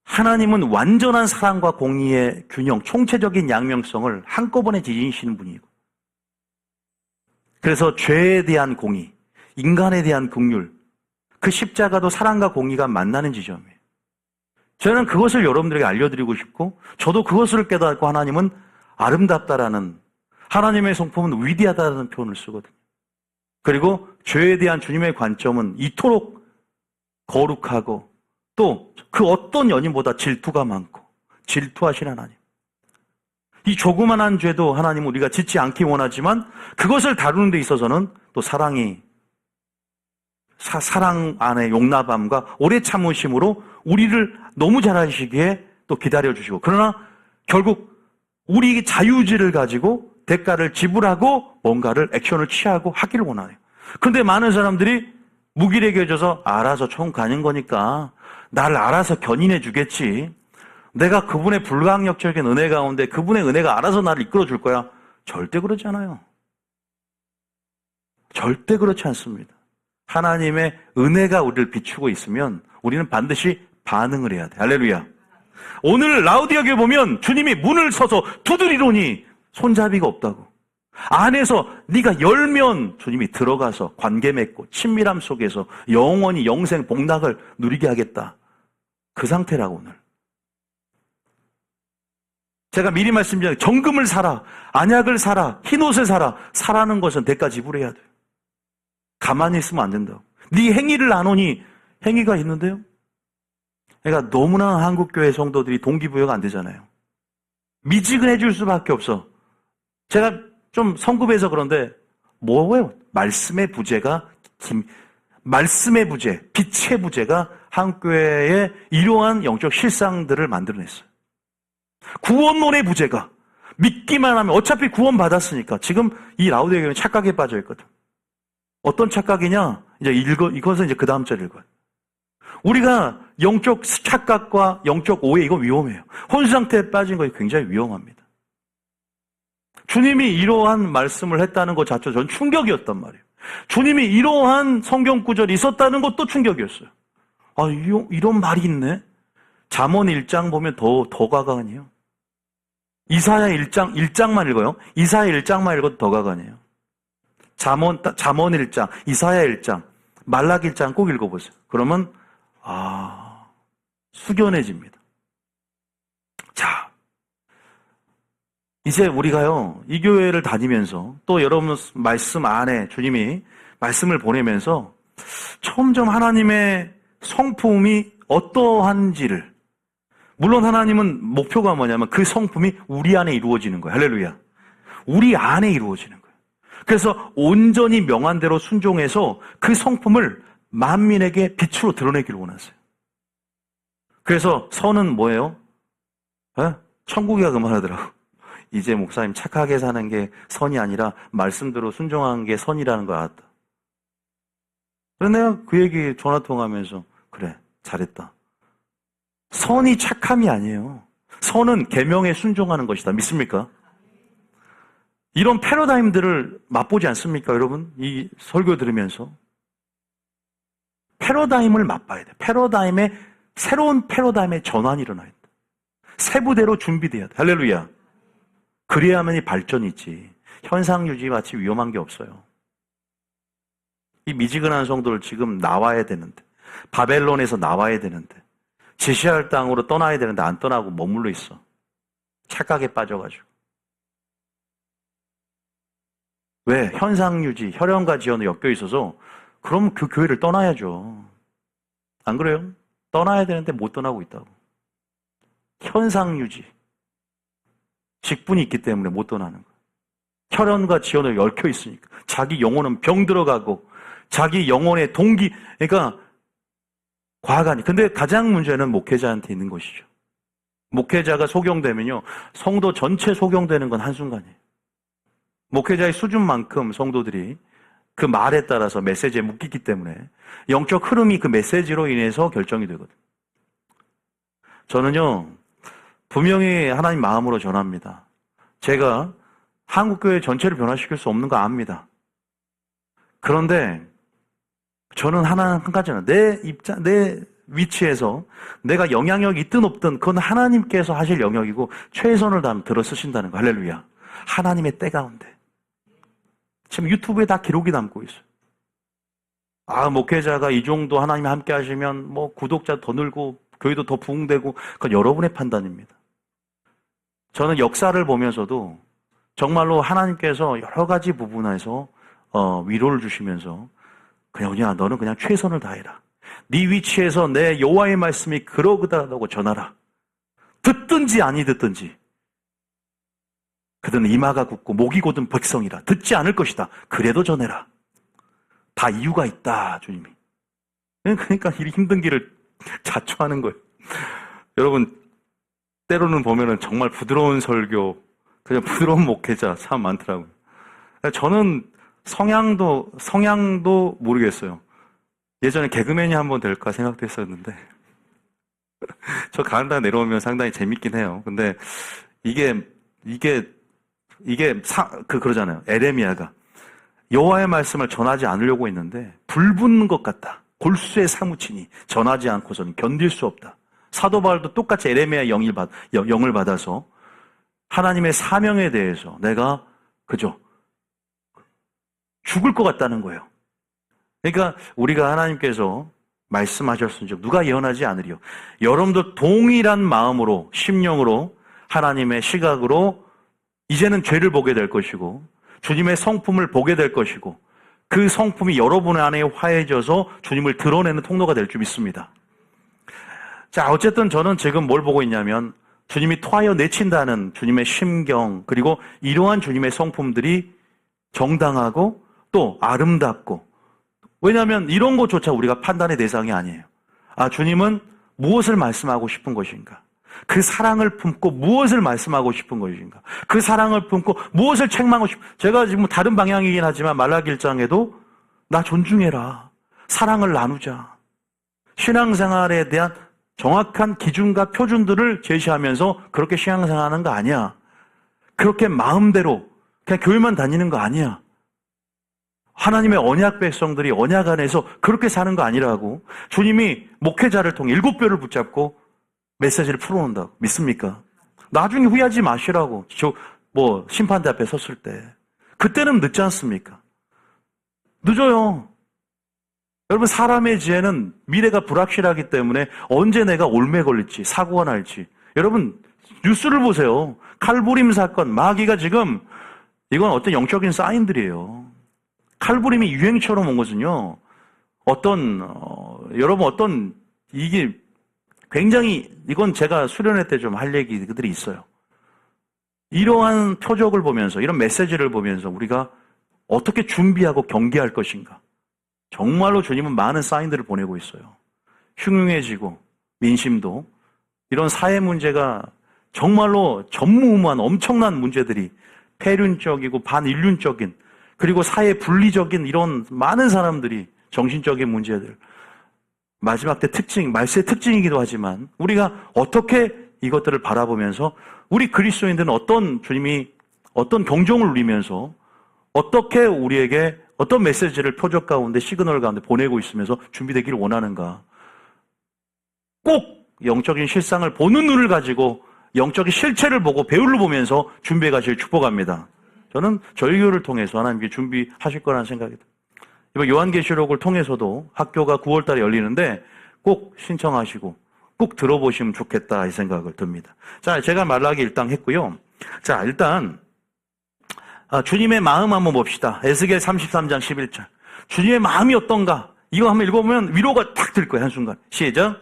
하나님은 완전한 사랑과 공의의 균형, 총체적인 양면성을 한꺼번에 지니시는 분이고, 그래서 죄에 대한 공의, 인간에 대한 긍휼, 그 십자가도 사랑과 공의가 만나는 지점이에요. 저는 그것을 여러분들에게 알려드리고 싶고, 저도 그것을 깨닫고 하나님은 아름답다라는, 하나님의 성품은 위대하다라는 표현을 쓰거든요. 그리고 죄에 대한 주님의 관점은 이토록 거룩하고 또 그 어떤 연인보다 질투가 많고 질투하신 하나님. 이 조그만한 죄도 하나님은 우리가 짓지 않기 원하지만 그것을 다루는 데 있어서는 또 사랑이, 사랑 안에 용납함과 오래 참으심으로 우리를 너무 잘하시기에 또 기다려주시고, 그러나 결국 우리 자유의지를 가지고 대가를 지불하고 뭔가를 액션을 취하고 하기를 원하네요. 그런데 많은 사람들이 무기력해져서 알아서 총 가는 거니까 나를 알아서 견인해 주겠지. 내가 그분의 불강력적인 은혜 가운데 그분의 은혜가 알아서 나를 이끌어 줄 거야. 절대 그렇지 않아요. 절대 그렇지 않습니다. 하나님의 은혜가 우리를 비추고 있으면 우리는 반드시 반응을 해야 돼. 할렐루야. 오늘 라우디아 교회 보면 주님이 문을 서서 두드리노니 손잡이가 없다고. 안에서 네가 열면 주님이 들어가서 관계 맺고 친밀함 속에서 영원히 영생 복락을 누리게 하겠다. 그 상태라고. 오늘 제가 미리 말씀드린 정금을 사라, 안약을 사라, 흰옷을 사라. 사라는 것은 대가 지불해야 돼요. 가만히 있으면 안 된다고. 네 행위를 안 오니 행위가 있는데요. 그러니까 너무나 한국교회 성도들이 동기부여가 안 되잖아요. 미지근해 줄 수밖에 없어. 제가 좀 성급해서 그런데 뭐예요? 말씀의 부재가, 말씀의 부재, 빛의 부재가 한국교회의 이러한 영적 실상들을 만들어냈어요. 구원론의 부재가, 믿기만 하면 어차피 구원 받았으니까. 지금 이 라우디아 교회는 착각에 빠져 있거든. 어떤 착각이냐? 이제 이것은 이제 그 다음 절 읽어요. 우리가 영적 착각과 영적 오해, 이거 위험해요. 혼수 상태에 빠진 거 굉장히 위험합니다. 주님이 이러한 말씀을 했다는 것 자체가 전 충격이었단 말이에요. 주님이 이러한 성경 구절이 있었다는 것도 충격이었어요. 아, 이런 말이 있네? 잠언 1장 보면 더 가관이에요. 이사야 1장만 읽어요. 이사야 1장만 읽어도 더 가관이에요. 잠언 1장, 이사야 1장, 말라기 1장 꼭 읽어보세요. 그러면 숙연해집니다. 자, 이제 우리가요, 이 교회를 다니면서 또 여러분 말씀 안에 주님이 말씀을 보내면서 점점 하나님의 성품이 어떠한지를, 물론 하나님은 목표가 뭐냐면 그 성품이 우리 안에 이루어지는 거예요. 할렐루야. 우리 안에 이루어지는 거예요. 그래서 온전히 명한대로 순종해서 그 성품을 만민에게 빛으로 드러내기를 원하세요. 그래서 선은 뭐예요? 천국이가 그만하더라고. 이제 목사님 착하게 사는 게 선이 아니라 말씀대로 순종하는 게 선이라는 걸 알았다. 그래서 내가 그 얘기 전화통화하면서 그래, 잘했다. 선이 착함이 아니에요. 선은 계명에 순종하는 것이다. 믿습니까? 이런 패러다임들을 맛보지 않습니까, 여러분? 이 설교 들으면서. 패러다임을 맛봐야 돼. 새로운 패러다임의 전환이 일어나야 돼. 세부대로 준비돼야 돼. 할렐루야. 그래야만이 발전이 있지. 현상유지 마치 위험한 게 없어요. 이 미지근한 성도를 지금 나와야 되는데, 바벨론에서 나와야 되는데, 지시할 땅으로 떠나야 되는데 안 떠나고 머물러 있어. 착각에 빠져가지고. 왜? 현상유지, 혈연과 지연이 엮여 있어서 그럼 그 교회를 떠나야죠. 안 그래요? 떠나야 되는데 못 떠나고 있다고. 현상유지. 직분이 있기 때문에 못 떠나는 거예요. 혈연과 지연을 얽혀 있으니까. 자기 영혼은 병 들어가고 자기 영혼의 동기, 그러니까 과간이. 근데 가장 문제는 목회자한테 있는 것이죠. 목회자가 소경되면요, 성도 전체 소경되는 건 한순간이에요. 목회자의 수준만큼 성도들이 그 말에 따라서 메시지에 묶이기 때문에 영적 흐름이 그 메시지로 인해서 결정이 되거든요. 저는요, 분명히 하나님 마음으로 전합니다. 제가 한국교회 전체를 변화시킬 수 없는 거 압니다. 그런데 저는 한 가지는 내 위치에서 내가 영향력이 있든 없든 그건 하나님께서 하실 영역이고 최선을 다하면 들어 쓰신다는 거. 할렐루야. 하나님의 때 가운데. 지금 유튜브에 다 기록이 남고 있어요. 목회자가 이 정도 하나님이 함께 하시면 뭐 구독자 더 늘고 교회도 더 부흥되고 그건 여러분의 판단입니다. 저는 역사를 보면서도 정말로 하나님께서 여러 가지 부분에서 위로를 주시면서 그냥 너는 그냥 최선을 다해라. 네 위치에서 내 여호와의 말씀이 그러그다라고 전하라. 듣든지 아니 듣든지. 그들은 이마가 굳고 목이 곧은 백성이라. 듣지 않을 것이다. 그래도 전해라. 다 이유가 있다, 주님이. 그러니까 이 힘든 길을 자초하는 거예요. 여러분, 때로는 보면은 정말 부드러운 설교, 그냥 부드러운 목회자 참 많더라고요. 저는 성향도 모르겠어요. 예전에 개그맨이 한번 될까 생각도 했었는데, 저 가는다 내려오면 상당히 재밌긴 해요. 근데 그러잖아요. 에레미야가 여호와의 말씀을 전하지 않으려고 했는데 불 붙는 것 같다. 골수에 사무치니 전하지 않고서는 견딜 수 없다. 사도 바울도 똑같이 에레미야 영을 받아서 하나님의 사명에 대해서 내가 죽을 것 같다는 거예요. 그러니까 우리가 하나님께서 말씀하셨은즉 누가 예언하지 않으리요. 여러분도 동일한 마음으로 심령으로 하나님의 시각으로 이제는 죄를 보게 될 것이고 주님의 성품을 보게 될 것이고 그 성품이 여러분 안에 화해져서 주님을 드러내는 통로가 될 줄 믿습니다. 자, 어쨌든 저는 지금 뭘 보고 있냐면 주님이 토하여 내친다는 주님의 심경, 그리고 이러한 주님의 성품들이 정당하고 또 아름답고, 왜냐하면 이런 것조차 우리가 판단의 대상이 아니에요. 주님은 무엇을 말씀하고 싶은 것인가? 그 사랑을 품고 무엇을 말씀하고 싶은 것인가? 그 사랑을 품고 무엇을 책망하고 제가 지금 다른 방향이긴 하지만 말라기 1장에도 나 존중해라. 사랑을 나누자. 신앙생활에 대한 정확한 기준과 표준들을 제시하면서 그렇게 신앙생활하는 거 아니야. 그렇게 마음대로 그냥 교회만 다니는 거 아니야. 하나님의 언약 백성들이 언약 안에서 그렇게 사는 거 아니라고. 주님이 목회자를 통해 7뼈를 붙잡고 메시지를 풀어놓는다고. 믿습니까? 나중에 후회하지 마시라고. 심판대 앞에 섰을 때. 그때는 늦지 않습니까? 늦어요. 여러분, 사람의 지혜는 미래가 불확실하기 때문에 언제 내가 올매 걸릴지, 사고가 날지. 여러분, 뉴스를 보세요. 칼부림 사건, 마귀가 지금, 이건 어떤 영적인 사인들이에요. 칼부림이 유행처럼 온 것은요, 여러분, 이게 굉장히, 이건 제가 수련회 때 좀 할 얘기들이 있어요. 이러한 표적을 보면서, 이런 메시지를 보면서 우리가 어떻게 준비하고 경계할 것인가. 정말로 주님은 많은 사인들을 보내고 있어요. 흉흉해지고, 민심도, 이런 사회 문제가 정말로 전무후무한 엄청난 문제들이 폐륜적이고 반인륜적인, 그리고 사회 분리적인 이런 많은 사람들이 정신적인 문제들, 마지막 때 말세의 특징이기도 하지만 우리가 어떻게 이것들을 바라보면서 우리 그리스도인들은 주님이 어떤 경종을 울리면서 어떻게 우리에게 어떤 메시지를 표적 가운데 시그널 가운데 보내고 있으면서 준비되기를 원하는가. 꼭 영적인 실상을 보는 눈을 가지고 영적인 실체를 보고 배울로 보면서 준비해 가실 축복합니다. 저는 저희 교회를 통해서 하나님께 준비하실 거라는 생각이 듭니다. 이번 요한계시록을 통해서도 학교가 9월 달에 열리는데 꼭 신청하시고 꼭 들어보시면 좋겠다 이 생각을 듭니다. 자, 제가 말라기 일단 했고요. 자, 일단 주님의 마음 한번 봅시다. 에스겔 33장 11절. 주님의 마음이 어떤가? 이거 한번 읽어보면 위로가 탁 들 거예요, 한순간. 시작.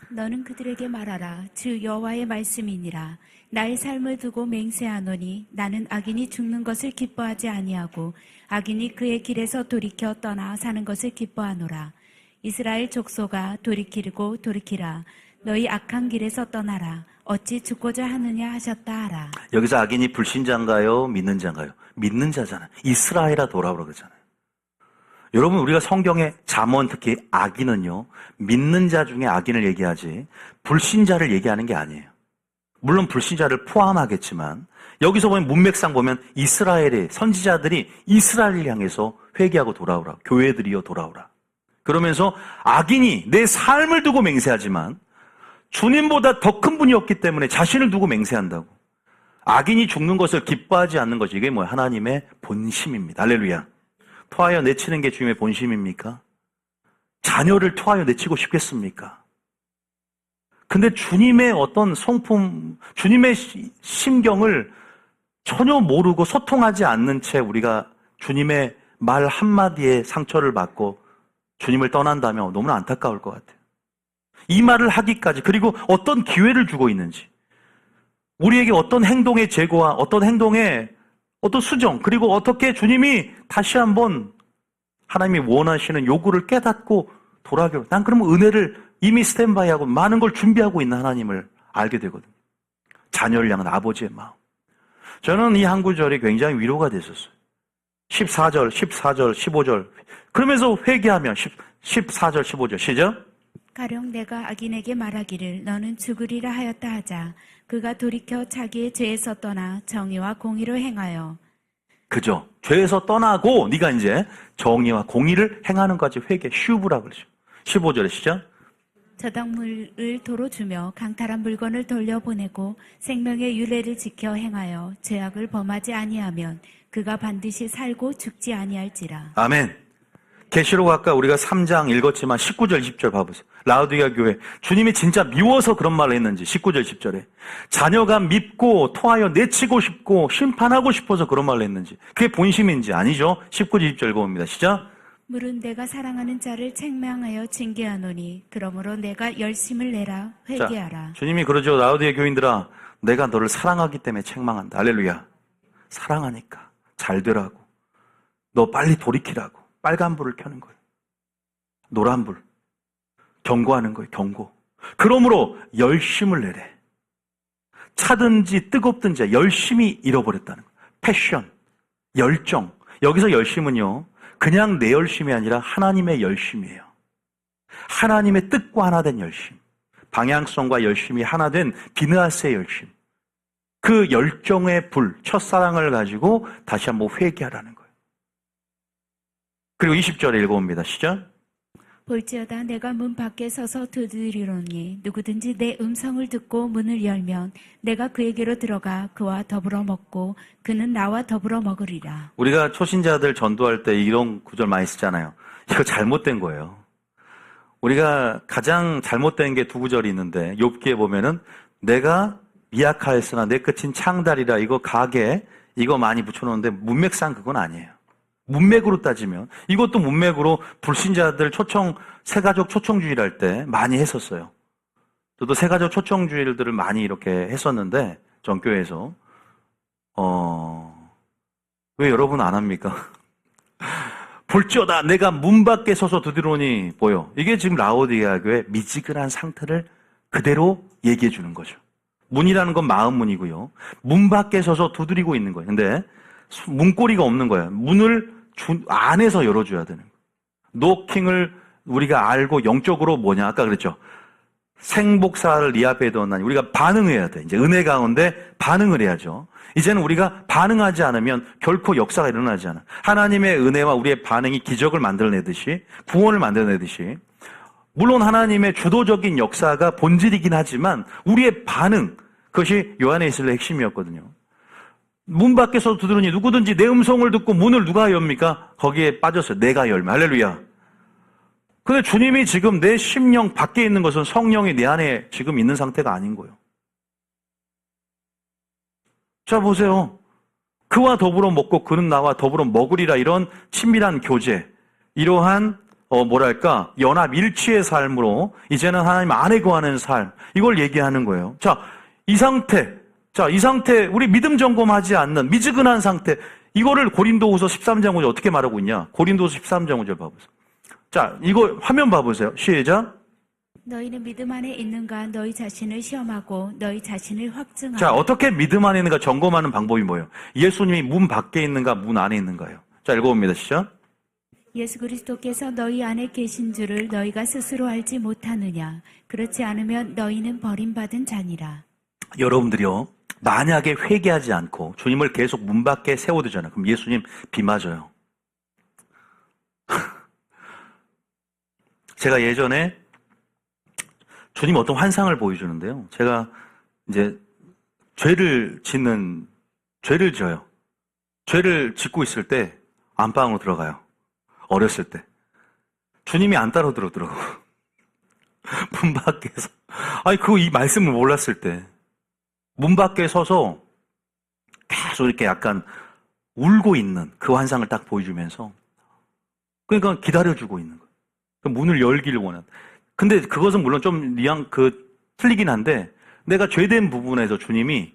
너는 그들에게 말하라. 주 여호와의 말씀이니라. 나의 삶을 두고 맹세하노니 나는 악인이 죽는 것을 기뻐하지 아니하고 악인이 그의 길에서 돌이켜 떠나 사는 것을 기뻐하노라. 이스라엘 족속아 돌이키고 돌이키라. 너희 악한 길에서 떠나라. 어찌 죽고자 하느냐 하셨다 하라. 여기서 악인이 불신자인가요? 믿는 자인가요? 믿는 자잖아요. 이스라엘아 돌아오라 그러잖아요. 여러분, 우리가 성경의 잠언 특히 악인은요, 믿는 자 중에 악인을 얘기하지 불신자를 얘기하는 게 아니에요. 물론 불신자를 포함하겠지만 여기서 보면 문맥상 보면 이스라엘의 선지자들이 이스라엘을 향해서 회개하고 돌아오라. 교회들이여 돌아오라. 그러면서 악인이 내 삶을 두고 맹세하지만 주님보다 더 큰 분이 없기 때문에 자신을 두고 맹세한다고. 악인이 죽는 것을 기뻐하지 않는 것이 이게 뭐야? 하나님의 본심입니다. 할렐루야. 토하여 내치는 게 주님의 본심입니까? 자녀를 토하여 내치고 싶겠습니까? 근데 주님의 어떤 성품, 주님의 심경을 전혀 모르고 소통하지 않는 채 우리가 주님의 말 한마디에 상처를 받고 주님을 떠난다면 너무나 안타까울 것 같아요. 이 말을 하기까지, 그리고 어떤 기회를 주고 있는지, 우리에게 어떤 행동의 재고와 어떤 행동의 어떤 수정, 그리고 어떻게 주님이 다시 한번 하나님이 원하시는 요구를 깨닫고 돌아가요. 난 그러면 은혜를 이미 스탠바이하고 많은 걸 준비하고 있는 하나님을 알게 되거든요. 자녀를 향한 아버지의 마음. 저는 이 한 구절이 굉장히 위로가 됐었어요. 14절, 15절. 그러면서 회개하면 14절, 15절. 시작. 가령 내가 악인에게 말하기를 너는 죽으리라 하였다 하자. 그가 돌이켜 자기의 죄에서 떠나 정의와 공의를 행하여. 그죠. 죄에서 떠나고 네가 이제 정의와 공의를 행하는 것까지 회개, 슈브라 그러죠. 15절에 시작. 저당물을 도로 주며 강탈한 물건을 돌려보내고 생명의 윤례를 지켜 행하여 죄악을 범하지 아니하면 그가 반드시 살고 죽지 아니할지라. 아멘. 계시록 아까 우리가 3장 읽었지만 19절 20절 봐보세요. 라우디가 교회 주님이 진짜 미워서 그런 말을 했는지 19절 10절에 자녀가 밉고 토하여 내치고 싶고 심판하고 싶어서 그런 말을 했는지 그게 본심인지 아니죠. 19절 20절 읽어봅니다. 시작. 물은 내가 사랑하는 자를 책망하여 징계하노니 그러므로 내가 열심을 내라 회개하라. 자, 주님이 그러죠. 라우디의 교인들아 내가 너를 사랑하기 때문에 책망한다. 할렐루야. 사랑하니까 잘 되라고 너 빨리 돌이키라고 빨간불을 켜는 거예요. 노란불 경고하는 거예요. 경고. 그러므로 열심을 내래. 차든지 뜨겁든지 열심히 잃어버렸다는 거예요. 패션, 열정. 여기서 열심은요 그냥 내 열심이 아니라 하나님의 열심이에요. 하나님의 뜻과 하나 된 열심, 방향성과 열심이 하나 된 비느하스의 열심, 그 열정의 불, 첫사랑을 가지고 다시 한번 회개하라는 거예요. 그리고 20절에 읽어봅니다. 시작. 볼지어다 내가 문 밖에 서서 두드리노니 누구든지 내 음성을 듣고 문을 열면 내가 그에게로 들어가 그와 더불어 먹고 그는 나와 더불어 먹으리라. 우리가 초신자들 전도할 때 이런 구절 많이 쓰잖아요. 이거 잘못된 거예요. 우리가 가장 잘못된 게 두 구절이 있는데 욥기에 보면은 내가 미약하였으나 내 끝인 창달이라 이거 가게 이거 많이 붙여놓는데 문맥상 그건 아니에요. 문맥으로 따지면 이것도 문맥으로 불신자들 새가족 초청주의를 할 때 많이 했었어요. 저도 새가족 초청주의들을 많이 이렇게 했었는데 전교회에서 왜 여러분 안 합니까? 볼지어다 내가 문 밖에 서서 두드리노니 보여. 이게 지금 라오디게아 교회 미지근한 상태를 그대로 얘기해 주는 거죠. 문이라는 건 마음 문이고요. 문 밖에 서서 두드리고 있는 거예요. 근데 문고리가 없는 거예요. 문을 안에서 열어줘야 되는 거예요. 노킹을 우리가 알고 영적으로 뭐냐? 아까 그랬죠. 생복사를 네 앞에 두었나니 우리가 반응해야 돼. 이제 은혜 가운데 반응을 해야죠. 이제는 우리가 반응하지 않으면 결코 역사가 일어나지 않아. 하나님의 은혜와 우리의 반응이 기적을 만들어내듯이 구원을 만들어내듯이 물론 하나님의 주도적인 역사가 본질이긴 하지만 우리의 반응 그것이 요한의 이슬의 핵심이었거든요. 문 밖에서 두드리니 누구든지 내 음성을 듣고 문을 누가 엽니까? 거기에 빠졌어요. 내가 열매. 할렐루야. 근데 주님이 지금 내 심령 밖에 있는 것은 성령이 내 안에 지금 있는 상태가 아닌 거예요. 자, 보세요. 그와 더불어 먹고 그는 나와 더불어 먹으리라 이런 친밀한 교제, 이러한 연합 일치의 삶으로 이제는 하나님 안에 거하는 삶, 이걸 얘기하는 거예요. 이 상태, 우리 믿음 점검하지 않는 미지근한 상태, 이거를 고린도후서 13장 5절 어떻게 말하고 있냐? 고린도후서 13장 5절 봐보세요. 자, 이거 화면 봐보세요. 시작. 너희는 믿음 안에 있는가 너희 자신을 시험하고 너희 자신을 확증하라. 자, 어떻게 믿음 안에 있는가 점검하는 방법이 뭐예요? 예수님이 문 밖에 있는가 문 안에 있는가요? 자, 읽어봅니다. 시작. 예수 그리스도께서 너희 안에 계신 줄을 너희가 스스로 알지 못하느냐? 그렇지 않으면 너희는 버림받은 자니라. 여러분들이요, 만약에 회개하지 않고 주님을 계속 문 밖에 세워두잖아요. 그럼 예수님 비 맞아요. 제가 예전에 주님 어떤 환상을 보여주는데요. 제가 이제 죄를 져요. 죄를 짓고 있을 때 안방으로 들어가요. 어렸을 때. 주님이 안 따라 들어오더라고. 문 밖에서. 이 말씀을 몰랐을 때. 문 밖에 서서 계속 이렇게 약간 울고 있는 그 환상을 딱 보여주면서 그러니까 기다려주고 있는 거예요. 문을 열기를 원한다. 근데 그것은 물론 좀 틀리긴 한데 내가 죄된 부분에서 주님이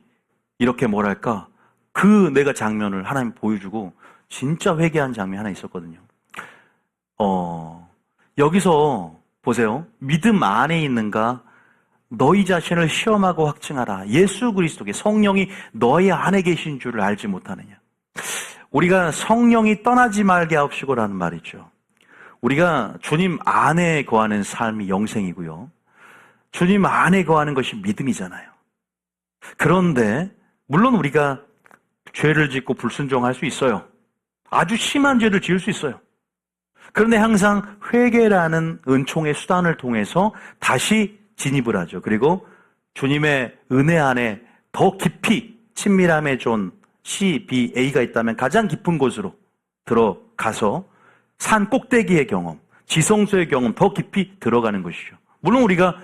이렇게 내가 장면을 하나님 보여주고 진짜 회개한 장면이 하나 있었거든요. 여기서 보세요. 믿음 안에 있는가 너희 자신을 시험하고 확증하라. 예수 그리스도의 성령이 너희 안에 계신 줄을 알지 못하느냐. 우리가 성령이 떠나지 말게 하옵시고라는 말이죠. 우리가 주님 안에 거하는 삶이 영생이고요. 주님 안에 거하는 것이 믿음이잖아요. 그런데 물론 우리가 죄를 짓고 불순종할 수 있어요. 아주 심한 죄를 지을 수 있어요. 그런데 항상 회개라는 은총의 수단을 통해서 다시 진입을 하죠. 그리고 주님의 은혜 안에 더 깊이 친밀함의 존 CBA가 있다면 가장 깊은 곳으로 들어가서 산 꼭대기의 경험, 지성소의 경험 더 깊이 들어가는 것이죠. 물론 우리가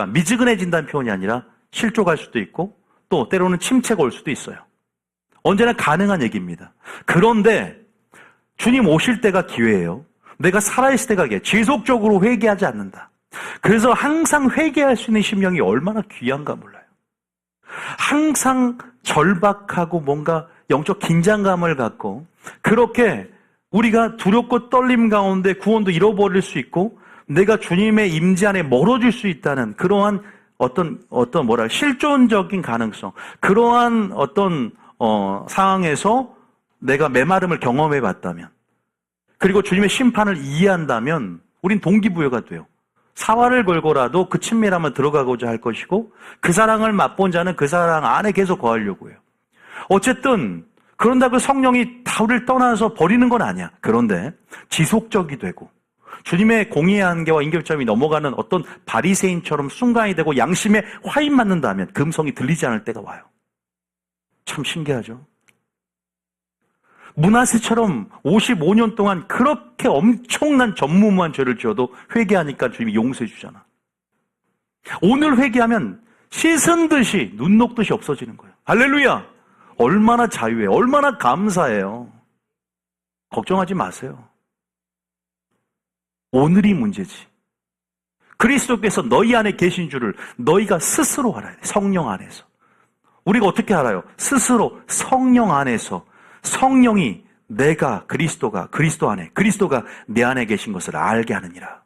미지근해진다는 표현이 아니라 실족할 수도 있고 또 때로는 침체가 올 수도 있어요. 언제나 가능한 얘기입니다. 그런데 주님 오실 때가 기회예요. 내가 살아있을 때가 기회. 지속적으로 회개하지 않는다. 그래서 항상 회개할 수 있는 심령이 얼마나 귀한가 몰라요. 항상 절박하고 뭔가 영적 긴장감을 갖고 그렇게 우리가 두렵고 떨림 가운데 구원도 잃어버릴 수 있고 내가 주님의 임재 안에 멀어질 수 있다는 그러한 실존적인 가능성, 그러한 상황에서 내가 메마름을 경험해 봤다면, 그리고 주님의 심판을 이해한다면 우린 동기부여가 돼요. 사활을 걸고라도 그 친밀함을 들어가고자 할 것이고 그 사랑을 맛본 자는 그 사랑 안에 계속 거하려고 해요. 어쨌든 그런다고 성령이 다 우리를 떠나서 버리는 건 아니야. 그런데 지속적이 되고 주님의 공의의 한계와 임계점이 넘어가는 어떤 바리새인처럼 순간이 되고 양심에 화인 맞는다면 금성이 들리지 않을 때가 와요. 참 신기하죠. 므낫세처럼 55년 동안 그렇게 엄청난 전무후무한 죄를 지어도 회개하니까 주님이 용서해 주잖아. 오늘 회개하면 씻은 듯이 눈 녹듯이 없어지는 거예요. 할렐루야! 얼마나 자유해요. 얼마나 감사해요. 걱정하지 마세요. 오늘이 문제지. 그리스도께서 너희 안에 계신 줄을 너희가 스스로 알아야 돼. 성령 안에서. 우리가 어떻게 알아요? 스스로 성령 안에서 성령이 내가 그리스도가 그리스도 안에 그리스도가 내 안에 계신 것을 알게 하느니라.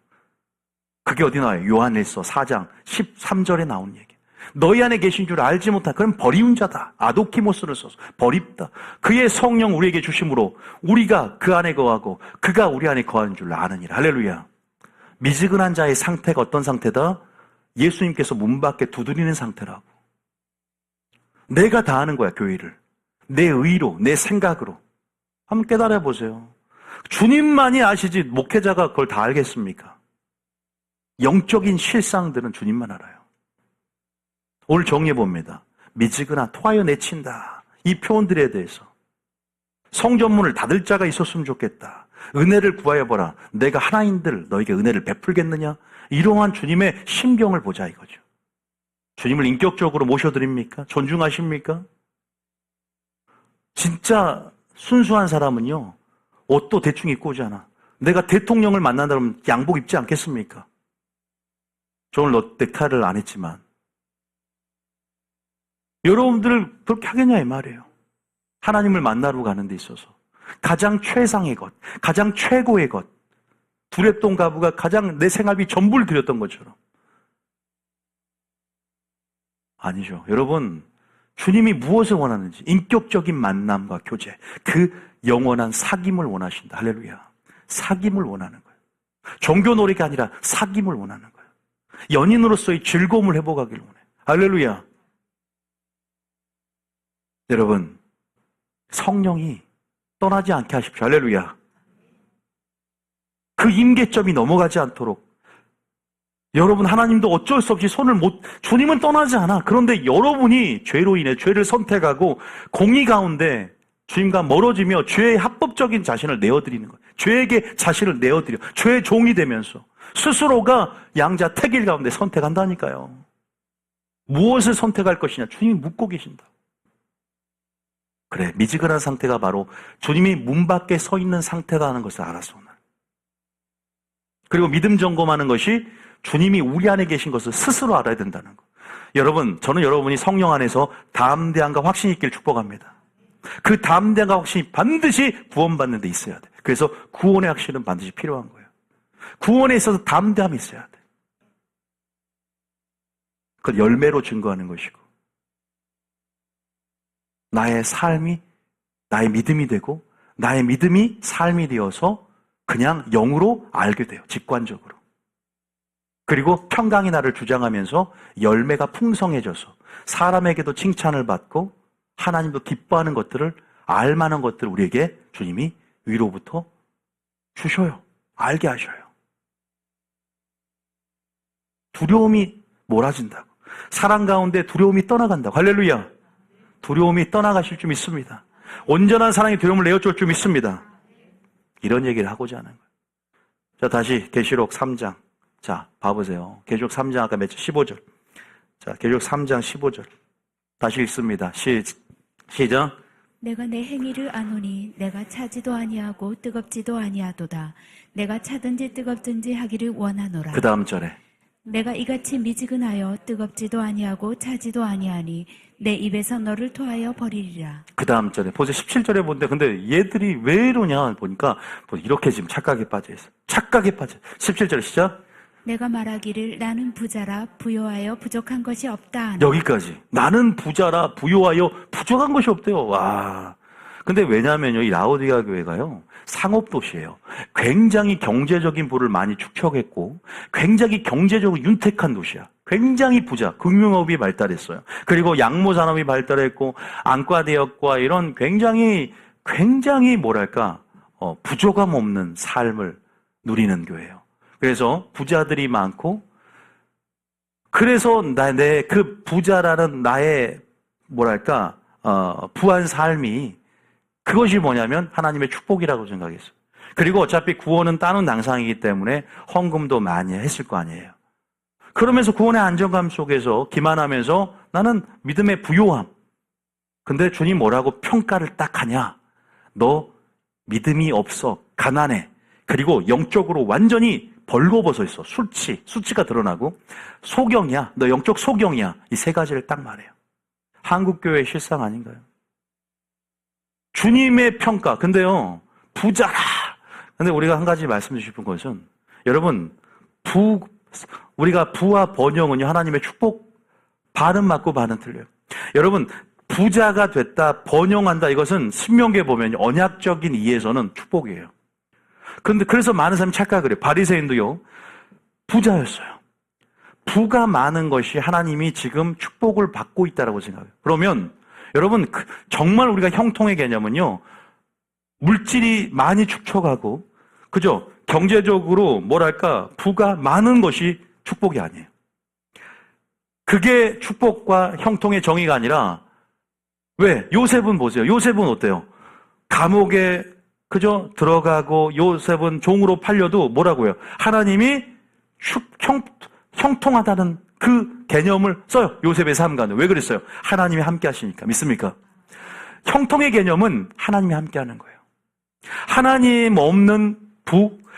그게 어디 나와요? 요한일서 4장 13절에 나온 얘기. 너희 안에 계신 줄 알지 못한 그럼 버리운 자다. 아도키모스를 써서 버립다. 그의 성령 우리에게 주심으로 우리가 그 안에 거하고 그가 우리 안에 거하는 줄 아느니라. 할렐루야. 미지근한 자의 상태가 어떤 상태다? 예수님께서 문 밖에 두드리는 상태라고. 내가 다 하는 거야, 교회를. 내 의로, 내 생각으로. 한번 깨달아 보세요. 주님만이 아시지 목회자가 그걸 다 알겠습니까? 영적인 실상들은 주님만 알아요. 오늘 정리해 봅니다. 미지근한 토하여 내친다. 이 표현들에 대해서 성전문을 닫을 자가 있었으면 좋겠다. 은혜를 구하여 보라. 내가 하나님들 너에게 은혜를 베풀겠느냐? 이러한 주님의 심경을 보자 이거죠. 주님을 인격적으로 모셔드립니까? 존중하십니까? 진짜 순수한 사람은요, 옷도 대충 입고 오잖아. 내가 대통령을 만난다 그러면 양복 입지 않겠습니까? 저 오늘 넥타이를 안 했지만. 여러분들 그렇게 하겠냐 이 말이에요. 하나님을 만나러 가는 데 있어서. 가장 최상의 것, 가장 최고의 것. 두렙돈 가부가 가장 내 생활비 전부를 드렸던 것처럼. 아니죠. 여러분, 주님이 무엇을 원하는지 인격적인 만남과 교제, 그 영원한 사귐을 원하신다. 할렐루야. 사귐을 원하는 거예요. 종교 놀이가 아니라 사귐을 원하는 거예요. 연인으로서의 즐거움을 회복하기를 원해요. 할렐루야. 여러분, 성령이 떠나지 않게 하십시오. 할렐루야. 그 임계점이 넘어가지 않도록 여러분, 하나님도 어쩔 수 없이 주님은 떠나지 않아. 그런데 여러분이 죄로 인해 죄를 선택하고 공의 가운데 주님과 멀어지며 죄의 합법적인 자신을 내어드리는 거예요. 죄에게 자신을 내어드려. 죄의 종이 되면서 스스로가 양자 택일 가운데 선택한다니까요. 무엇을 선택할 것이냐? 주님이 묻고 계신다. 그래, 미지근한 상태가 바로 주님이 문 밖에 서 있는 상태라는 것을 알았어, 오늘. 그리고 믿음 점검하는 것이 주님이 우리 안에 계신 것을 스스로 알아야 된다는 거. 여러분, 저는 여러분이 성령 안에서 담대함과 확신이 있길 축복합니다. 그 담대함과 확신이 반드시 구원받는 데 있어야 돼. 그래서 구원의 확신은 반드시 필요한 거예요. 구원에 있어서 담대함이 있어야 돼. 그걸 열매로 증거하는 것이고 나의 삶이 나의 믿음이 되고 나의 믿음이 삶이 되어서 그냥 영으로 알게 돼요. 직관적으로. 그리고 평강이 나를 주장하면서 열매가 풍성해져서 사람에게도 칭찬을 받고 하나님도 기뻐하는 것들을 알만한 것들을 우리에게 주님이 위로부터 주셔요. 알게 하셔요. 두려움이 몰아진다고. 사랑 가운데 두려움이 떠나간다고. 할렐루야. 두려움이 떠나가실 줄 믿습니다. 온전한 사랑이 두려움을 내어줄 줄 믿습니다. 이런 얘기를 하고자 하는 거예요. 자, 다시 계시록 3장. 자, 봐보세요. 계시록 3장 아까 몇 절? 15절. 자, 계시록 3장 15절. 다시 읽습니다. 시작. 내가 내 행위를 아노니 내가 차지도 아니하고 뜨겁지도 아니하도다. 내가 차든지 뜨겁든지 하기를 원하노라. 그 다음 절에. 내가 이같이 미지근하여 뜨겁지도 아니하고 차지도 아니하니 내 입에서 너를 토하여 버리리라. 그 다음 절에. 보세요. 17절에 보는데 근데 얘들이 왜 이러냐 보니까 이렇게 지금 착각에 빠져 있어. 착각에 빠져. 17절 시작. 내가 말하기를 나는 부자라 부요하여 부족한 것이 없다 하나. 여기까지. 나는 부자라 부요하여 부족한 것이 없대요. 와. 근데 왜냐면요, 이 라오디가 교회가요, 상업도시예요. 굉장히 경제적인 부를 많이 축적했고, 굉장히 경제적으로 윤택한 도시야. 굉장히 부자, 금융업이 발달했어요. 그리고 양모산업이 발달했고, 안과대학과 이런 굉장히 뭐랄까, 부족함 없는 삶을 누리는 교회예요. 그래서 부자들이 많고, 그래서 내 그 부자라는 나의 뭐랄까, 부한 삶이 그것이 뭐냐면 하나님의 축복이라고 생각했어요. 그리고 어차피 구원은 따는 당상이기 때문에 헌금도 많이 했을 거 아니에요. 그러면서 구원의 안정감 속에서 기만하면서 나는 믿음의 부요함. 근데 주님 뭐라고 평가를 딱 하냐? 너 믿음이 없어. 가난해. 그리고 영적으로 완전히 벌거벗어 있어. 수치가 드러나고 소경이야. 너 영적 소경이야. 이 세 가지를 딱 말해요. 한국교회의 실상 아닌가요? 주님의 평가. 근데요, 부자라. 근데 우리가 한 가지 말씀드리고 싶은 것은, 여러분, 우리가 부와 번영은요, 하나님의 축복, 반은 맞고 반은 틀려요. 여러분, 부자가 됐다, 번영한다, 이것은 신명기에 보면 언약적인 이해에서는 축복이에요. 근데 그래서 많은 사람이 착각을 해요. 바리새인도요, 부자였어요. 부가 많은 것이 하나님이 지금 축복을 받고 있다라고 생각해요. 그러면 여러분, 정말 우리가 형통의 개념은요, 물질이 많이 축적하고, 그죠? 경제적으로 뭐랄까, 부가 많은 것이 축복이 아니에요. 그게 축복과 형통의 정의가 아니라, 왜? 요셉은 보세요. 요셉은 어때요? 감옥에, 그죠? 들어가고, 요셉은 종으로 팔려도 뭐라고요? 하나님이 형통하다는 그 개념을 써요. 요셉의 삶과는. 왜 그랬어요? 하나님이 함께 하시니까. 믿습니까? 형통의 개념은 하나님이 함께 하는 거예요. 하나님 없는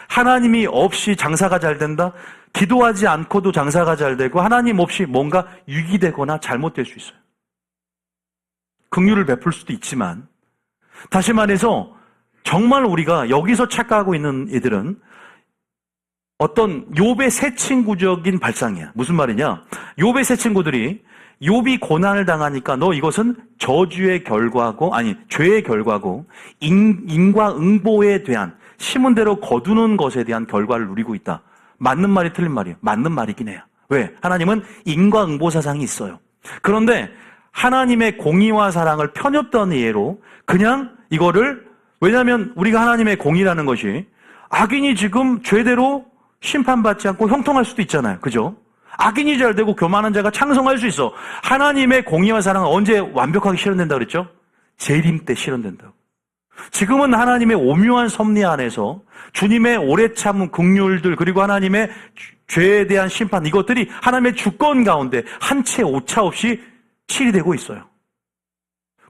하나님이 없이 장사가 잘 된다? 기도하지 않고도 장사가 잘 되고, 하나님 없이 뭔가 유기되거나 잘못될 수 있어요. 긍휼을 베풀 수도 있지만, 다시 말해서 정말 우리가 여기서 착각하고 있는 이들은 어떤 욥의 새 친구적인 발상이야. 무슨 말이냐? 욥의 새 친구들이 욥이 고난을 당하니까 너 이것은 저주의 결과고, 아니 죄의 결과고, 인과응보에 대한 심은 대로 거두는 것에 대한 결과를 누리고 있다. 맞는 말이 틀린 말이에요. 맞는 말이긴 해요. 왜? 하나님은 인과응보 사상이 있어요. 그런데 하나님의 공의와 사랑을 편협된 이해로 그냥 이거를, 왜냐하면 우리가 하나님의 공의라는 것이 악인이 지금 죄대로 심판받지 않고 형통할 수도 있잖아요. 그죠? 악인이 잘 되고 교만한 자가 창성할 수 있어. 하나님의 공의와 사랑은 언제 완벽하게 실현된다 그랬죠? 재림 때 실현된다고. 지금은 하나님의 오묘한 섭리 안에서 주님의 오래 참은 긍휼들, 그리고 하나님의 죄에 대한 심판, 이것들이 하나님의 주권 가운데 한 채 오차 없이 실현되고 있어요.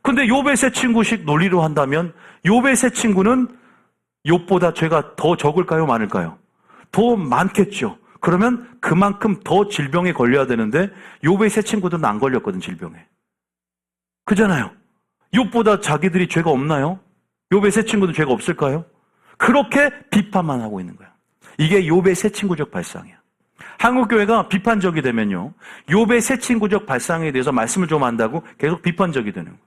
근데 욥의 새 친구식 논리로 한다면 욥의 새 친구는 욥보다 죄가 더 적을까요, 많을까요? 더 많겠죠. 그러면 그만큼 더 질병에 걸려야 되는데 욥의 새 친구들은 안 걸렸거든, 질병에. 그잖아요. 욥보다 자기들이 죄가 없나요? 욥의 새 친구들은 죄가 없을까요? 그렇게 비판만 하고 있는 거야. 이게 욥의 새 친구적 발상이야. 한국교회가 비판적이 되면요, 욥의 새 친구적 발상에 대해서 말씀을 좀 한다고 계속 비판적이 되는 거야.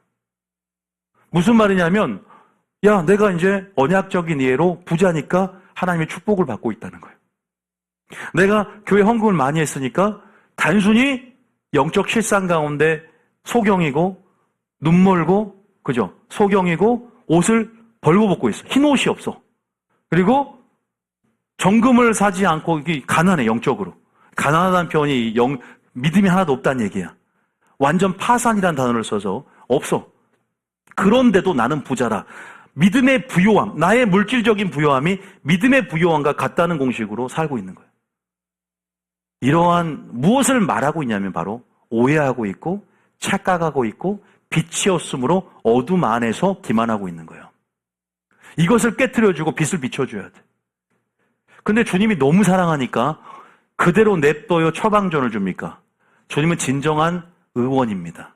무슨 말이냐면, 야, 내가 이제 언약적인 이해로 부자니까 하나님의 축복을 받고 있다는 거예요. 내가 교회 헌금을 많이 했으니까 단순히 영적 실상 가운데 소경이고 눈멀고, 그죠? 소경이고 옷을 벌거벗고 있어. 흰 옷이 없어. 그리고 정금을 사지 않고 가난해, 영적으로. 가난하다는 표현이 믿음이 하나도 없다는 얘기야. 완전 파산이라는 단어를 써서 없어. 그런데도 나는 부자라. 믿음의 부요함, 나의 물질적인 부요함이 믿음의 부요함과 같다는 공식으로 살고 있는 거예요. 이러한 무엇을 말하고 있냐면 바로 오해하고 있고 착각하고 있고 빛이 없으므로 어둠 안에서 기만하고 있는 거예요. 이것을 깨트려주고 빛을 비춰줘야 돼. 근데 주님이 너무 사랑하니까 그대로 냅둬요, 처방전을 줍니까? 주님은 진정한 의원입니다.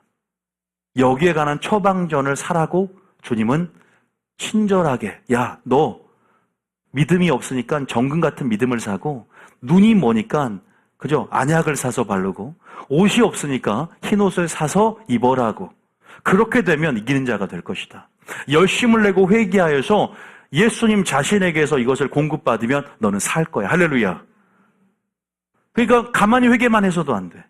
여기에 관한 처방전을 사라고 주님은 친절하게, 야, 너 믿음이 없으니까 정금 같은 믿음을 사고, 눈이 머니까, 그죠? 안약을 사서 바르고, 옷이 없으니까 흰 옷을 사서 입어라고. 그렇게 되면 이기는 자가 될 것이다. 열심을 내고 회개하여서 예수님 자신에게서 이것을 공급받으면 너는 살 거야. 할렐루야. 그러니까 가만히 회개만 해서도 안 돼.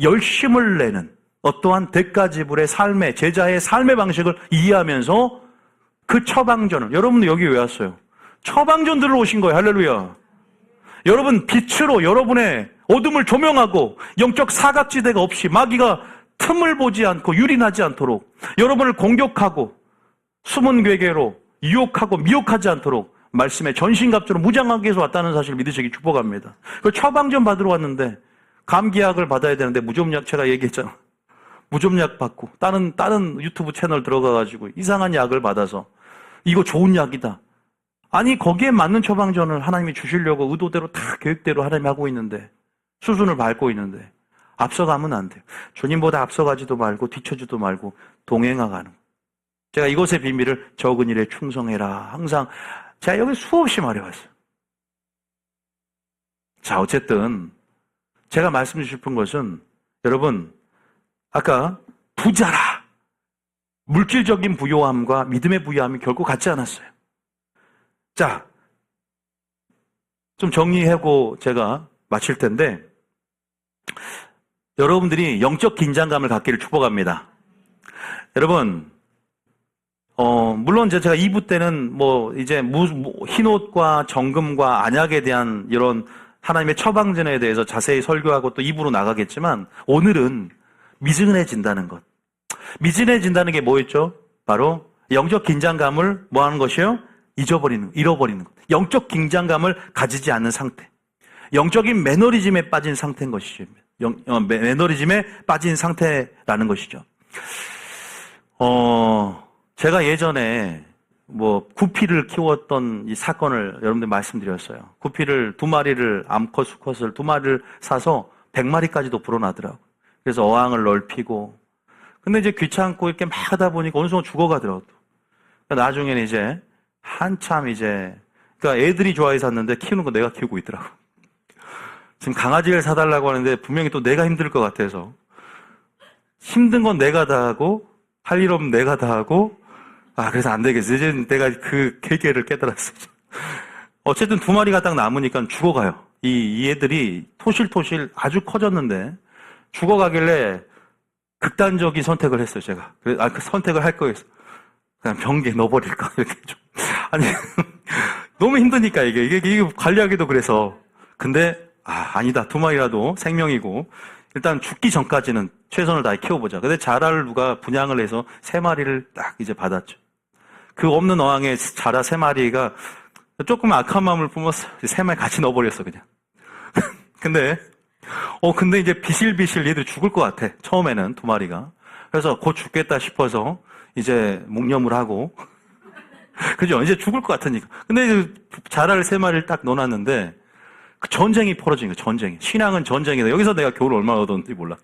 열심을 내는 어떠한 대가지불의 삶의, 제자의 삶의 방식을 이해하면서 그 처방전을, 여러분도 여기 왜 왔어요? 처방전 들으러 오신 거예요. 할렐루야. 여러분 빛으로 여러분의 어둠을 조명하고 영적 사각지대가 없이 마귀가 틈을 보지 않고 유린하지 않도록 여러분을 공격하고 숨은 괴계로 유혹하고 미혹하지 않도록 말씀에 전신갑주로 무장하기 위해서 왔다는 사실을 믿으시기 축복합니다. 그 처방전 받으러 왔는데 감기약을 받아야 되는데 무좀약, 제가 얘기했잖아. 무좀약 받고 다른 유튜브 채널 들어가가지고 이상한 약을 받아서 이거 좋은 약이다. 아니 거기에 맞는 처방전을 하나님이 주시려고 의도대로 다 계획대로 하나님이 하고 있는데 수순을 밟고 있는데 앞서가면 안 돼요. 주님보다 앞서가지도 말고 뒤처지도 말고 동행하가는 거예요. 제가 이것의 비밀을 적은 일에 충성해라. 항상 제가 여기 수없이 말해왔어요. 자, 어쨌든 제가 말씀드리고 싶은 것은 여러분 아까 부자라. 물질적인 부요함과 믿음의 부요함이 결코 같지 않았어요. 자, 좀 정리하고 제가 마칠 텐데 여러분들이 영적 긴장감을 갖기를 축복합니다. 여러분 물론 제가 2부 때는 이제 흰옷과 정금과 안약에 대한 이런 하나님의 처방전에 대해서 자세히 설교하고 또 2부로 나가겠지만 오늘은 미진해진다는 것. 미진해진다는 게 뭐였죠? 바로 영적 긴장감을 뭐 하는 것이요? 잃어버리는 것. 영적 긴장감을 가지지 않는 상태. 영적인 매너리즘에 빠진 상태인 것이죠. 매너리즘에 빠진 상태라는 것이죠. 제가 예전에 구피를 키웠던 이 사건을 여러분들 말씀드렸어요. 구피를 2마리를 암컷, 수컷을 2마리를 사서 100마리까지도 불어나더라고요. 그래서 어항을 넓히고 근데 이제 귀찮고 이렇게 막 하다 보니까 어느 순간 죽어가더라고요. 그러니까 나중에는 이제 한참 그러니까 애들이 좋아해서 샀는데 키우는 거 내가 키우고 있더라고. 지금 강아지를 사달라고 하는데 분명히 또 내가 힘들 것 같아서 힘든 건 내가 다 하고 할 일 없으면 내가 다 하고 그래서 안 되겠어. 이제 내가 그 계계를 깨달았어. 어쨌든 2마리가 딱 남으니까 죽어가요. 이 애들이 토실토실 아주 커졌는데 죽어가길래 극단적인 선택을 했어요, 제가. 그 선택을 할 거였어. 그냥 병기에 넣어버릴까, 이렇게 좀. 아니, 너무 힘드니까, 이게 관리하기도 그래서. 근데, 아니다. 2마리라도 생명이고, 일단 죽기 전까지는 최선을 다해 키워보자. 근데 자라를 누가 분양을 해서 3마리를 딱 이제 받았죠. 그 없는 어항에 자라 3마리가 조금 악한 마음을 품어서 3마리 같이 넣어버렸어, 그냥. 근데 이제 비실비실 얘들 죽을 것 같아. 처음에는 2마리가. 그래서 곧 죽겠다 싶어서 이제 묵념을 하고. 그죠? 이제 죽을 것 같으니까. 근데 이제 자라를 3마리를 딱 넣어놨는데 그 전쟁이 벌어진 거예요. 전쟁이. 신앙은 전쟁이다. 여기서 내가 교훈을 얼마나 얻었는지 몰라.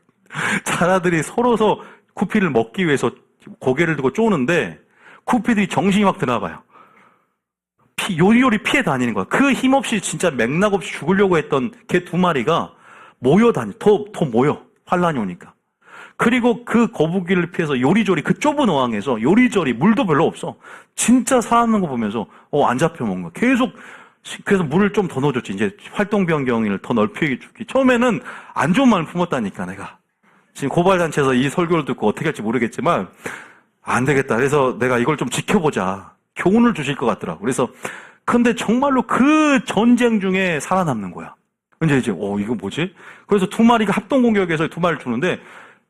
자라들이 서로서 쿠피를 먹기 위해서 고개를 들고 쪼는데 쿠피들이 정신이 확 드나 봐요. 요리요리 피해 다니는 거야. 그 힘없이 진짜 맥락 없이 죽으려고 했던 개 2마리가 더 모여. 환란이 오니까. 그리고 그 거북이를 피해서 요리조리 그 좁은 어항에서 요리조리 물도 별로 없어. 진짜 살아남는 거 보면서 안 잡혀 먹는 거야. 계속 그래서 물을 좀 더 넣어줬지. 이제 활동 변경을 더 넓히기 주기. 처음에는 안 좋은 마음을 품었다니까 내가. 지금 고발단체에서 이 설교를 듣고 어떻게 할지 모르겠지만 안 되겠다. 그래서 내가 이걸 좀 지켜보자. 교훈을 주실 것 같더라고. 그래서 근데 정말로 그 전쟁 중에 살아남는 거야. 이제 이거 뭐지? 그래서 2마리가 합동 공격에서 2마리를 주는데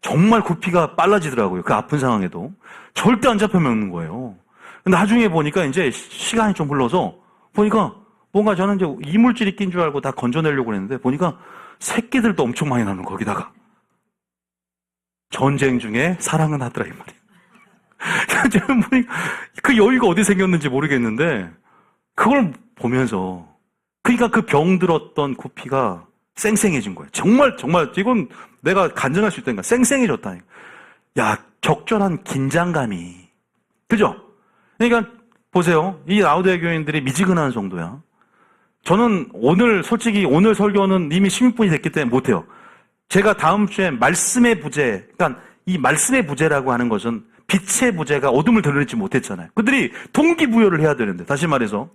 정말 구피가 빨라지더라고요. 그 아픈 상황에도. 절대 안 잡혀 먹는 거예요. 근데 나중에 보니까 이제 시간이 좀 흘러서 보니까 뭔가 저는 이제 이물질이 낀 줄 알고 다 건져내려고 했는데 보니까 새끼들도 엄청 많이 나는 거기다가. 전쟁 중에 사랑은 하더라 이 말이에요. 그 여유가 어디 생겼는지 모르겠는데 그걸 보면서 그러니까 그 병들었던 구피가 쌩쌩해진 거예요. 정말 이건 내가 간증할 수 있다니까. 쌩쌩해졌다니까. 야, 적절한 긴장감이. 그죠? 그러니까 보세요. 이 라우디아 교인들이 미지근한 정도야. 저는 솔직히 오늘 설교는 이미 16분이 됐기 때문에 못해요. 제가 다음 주에 말씀의 부재, 그러니까 이 말씀의 부재라고 하는 것은 빛의 부재가 어둠을 드러내지 못했잖아요. 그들이 동기부여를 해야 되는데, 다시 말해서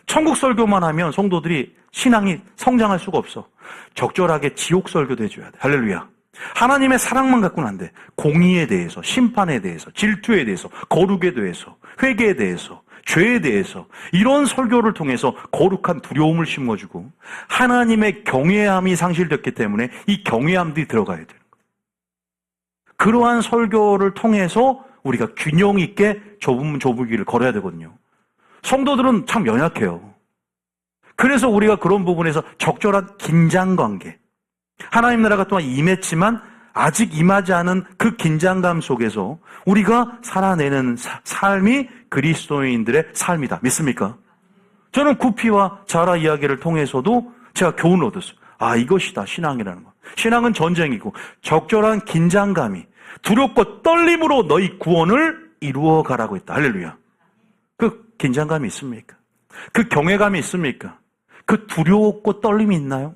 천국 설교만 하면 성도들이 신앙이 성장할 수가 없어. 적절하게 지옥 설교도 해줘야 돼. 할렐루야. 하나님의 사랑만 갖고는 안 돼. 공의에 대해서, 심판에 대해서, 질투에 대해서, 거룩에 대해서, 회개에 대해서, 죄에 대해서 이런 설교를 통해서 거룩한 두려움을 심어주고 하나님의 경외함이 상실됐기 때문에 이 경외함들이 들어가야 되는 거예요. 그러한 설교를 통해서 우리가 균형 있게 좁은 길을 걸어야 되거든요. 성도들은 참 연약해요. 그래서 우리가 그런 부분에서 적절한 긴장관계, 하나님 나라가 또한 임했지만 아직 임하지 않은 그 긴장감 속에서 우리가 살아내는 삶이 그리스도인들의 삶이다. 믿습니까? 저는 구피와 자라 이야기를 통해서도 제가 교훈을 얻었어요. 아, 이것이다, 신앙이라는 거. 신앙은 전쟁이고 적절한 긴장감이 두렵고 떨림으로 너희 구원을 이루어가라고 했다. 할렐루야. 그 긴장감이 있습니까? 그 경외감이 있습니까? 그 두렵고 떨림이 있나요?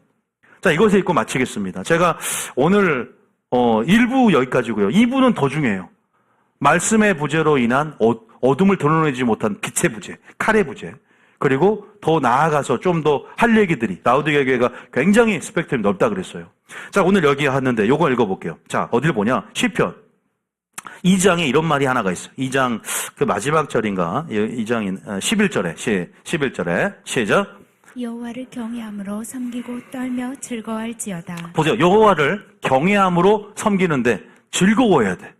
자, 이것을 읽고 마치겠습니다. 제가 오늘 1부 여기까지고요. 2부는 더 중요해요. 말씀의 부재로 인한 어둠을 드러내지 못한 빛의 부재, 칼의 부재, 그리고 더 나아가서 좀 더 할 얘기들이 라우디게아 교회가 굉장히 스펙트럼이 넓다 그랬어요. 자, 오늘 여기 왔는데 요거 읽어볼게요. 자, 어딜 보냐? 시편 2장에 이런 말이 하나가 있어요. 2장 그 마지막 절인가? 2장 11절에 11절에 시작. 여호와를 경외함으로 섬기고 떨며 즐거워할지어다. 보세요. 여호와를 경외함으로 섬기는데 즐거워해야 돼.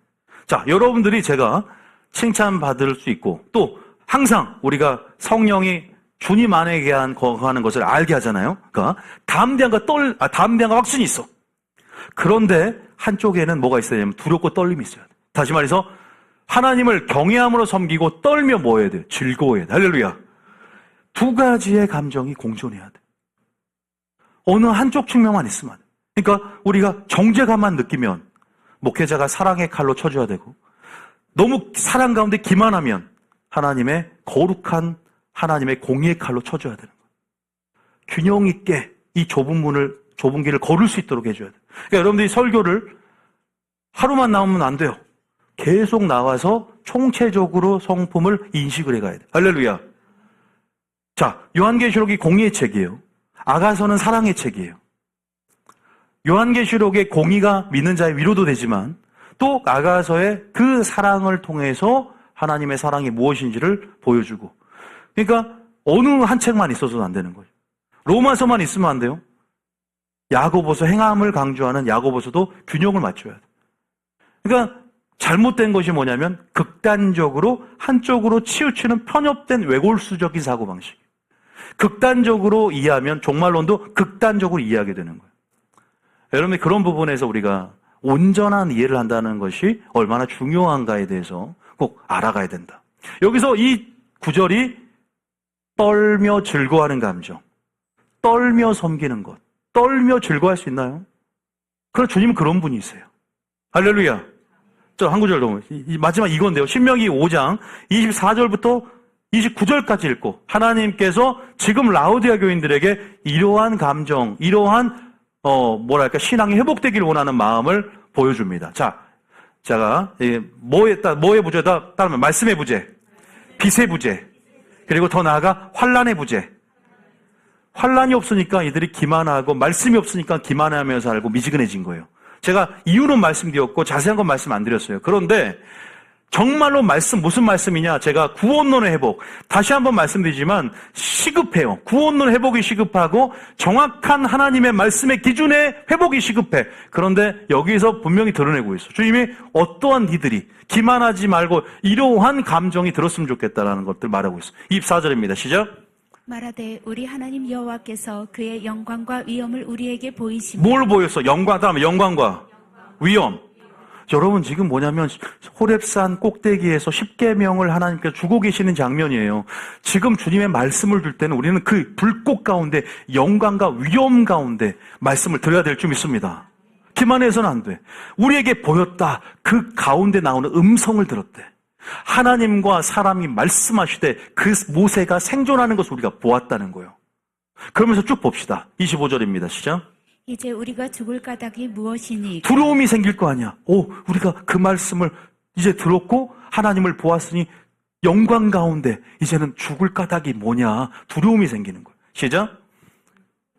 자, 여러분들이 제가 칭찬받을 수 있고 또 항상 우리가 성령이 주님 안에 거하는 것을 알게 하잖아요. 그러니까 담대함과 확신이 있어. 그런데 한쪽에는 뭐가 있어야 되냐면 두렵고 떨림이 있어야 돼. 다시 말해서 하나님을 경외함으로 섬기고 떨며 뭐 해야 돼? 즐거워해야 돼. 할렐루야. 두 가지의 감정이 공존해야 돼. 어느 한쪽 측면만 있으면 안 돼. 그러니까 우리가 정죄감만 느끼면 목회자가 사랑의 칼로 쳐줘야 되고 너무 사랑 가운데 기만하면 하나님의 거룩한 하나님의 공의의 칼로 쳐줘야 되는 거예요. 균형 있게 이 좁은 길을 걸을 수 있도록 해줘야 돼요. 그러니까 여러분들이 설교를 하루만 나오면 안 돼요. 계속 나와서 총체적으로 성품을 인식을 해가야 돼요. 할렐루야. 자, 요한계시록이 공의의 책이에요. 아가서는 사랑의 책이에요. 요한계시록의 공의가 믿는 자의 위로도 되지만 또 아가서의 그 사랑을 통해서 하나님의 사랑이 무엇인지를 보여주고, 그러니까 어느 한 책만 있어서는 안 되는 거예요. 로마서만 있으면 안 돼요. 야고보서, 행함을 강조하는 야고보서도 균형을 맞춰야 돼요. 그러니까 잘못된 것이 뭐냐면 극단적으로 한쪽으로 치우치는 편협된 외골수적인 사고방식. 극단적으로 이해하면 종말론도 극단적으로 이해하게 되는 거예요. 여러분이 그런 부분에서 우리가 온전한 이해를 한다는 것이 얼마나 중요한가에 대해서 꼭 알아가야 된다. 여기서 이 구절이 떨며 즐거워하는 감정, 떨며 섬기는 것, 떨며 즐거워할 수 있나요? 그럼 주님은 그런 분이세요. 할렐루야. 저 한 구절 너무 마지막 이건데요. 신명기 5장 24절부터 29절까지 읽고 하나님께서 지금 라우디아 교인들에게 이러한 감정, 이러한 신앙이 회복되기를 원하는 마음을 보여줍니다. 자, 제가 뭐의 부재다 따르면 말씀의 부재, 빛의 부재, 그리고 더 나아가 환난의 부재. 환난이 없으니까 이들이 기만하고 말씀이 없으니까 기만하면서 살고 미지근해진 거예요. 제가 이유는 말씀드렸고 자세한 건 말씀 안 드렸어요. 그런데 정말로 무슨 말씀이냐? 제가 구원론의 회복. 다시 한번 말씀드리지만 시급해요. 구원론 회복이 시급하고 정확한 하나님의 말씀의 기준의 회복이 시급해. 그런데 여기서 분명히 드러내고 있어. 주님이 어떠한 이들이 기만하지 말고 이러한 감정이 들었으면 좋겠다라는 것들 말하고 있어. 24절입니다. 시작. 말하되 우리 하나님 여호와께서 그의 영광과 위엄을 우리에게 보이시며. 뭘 보였어? 다음에 영광과 위엄. 여러분 지금 뭐냐면 호렙산 꼭대기에서 십계명을 하나님께서 주고 계시는 장면이에요. 지금 주님의 말씀을 줄 때는 우리는 그 불꽃 가운데 영광과 위엄 가운데 말씀을 드려야 될 줄 믿습니다. 기만해서는 안 돼. 우리에게 보였다. 그 가운데 나오는 음성을 들었대. 하나님과 사람이 말씀하시되 그 모세가 생존하는 것을 우리가 보았다는 거예요. 그러면서 쭉 봅시다. 25절입니다. 시작. 이제 우리가 죽을 까닭이 무엇이니? 두려움이 생길 거 아니야. 우리가 그 말씀을 이제 들었고 하나님을 보았으니 영광 가운데 이제는 죽을 까닭이 뭐냐 두려움이 생기는 거예요. 시작.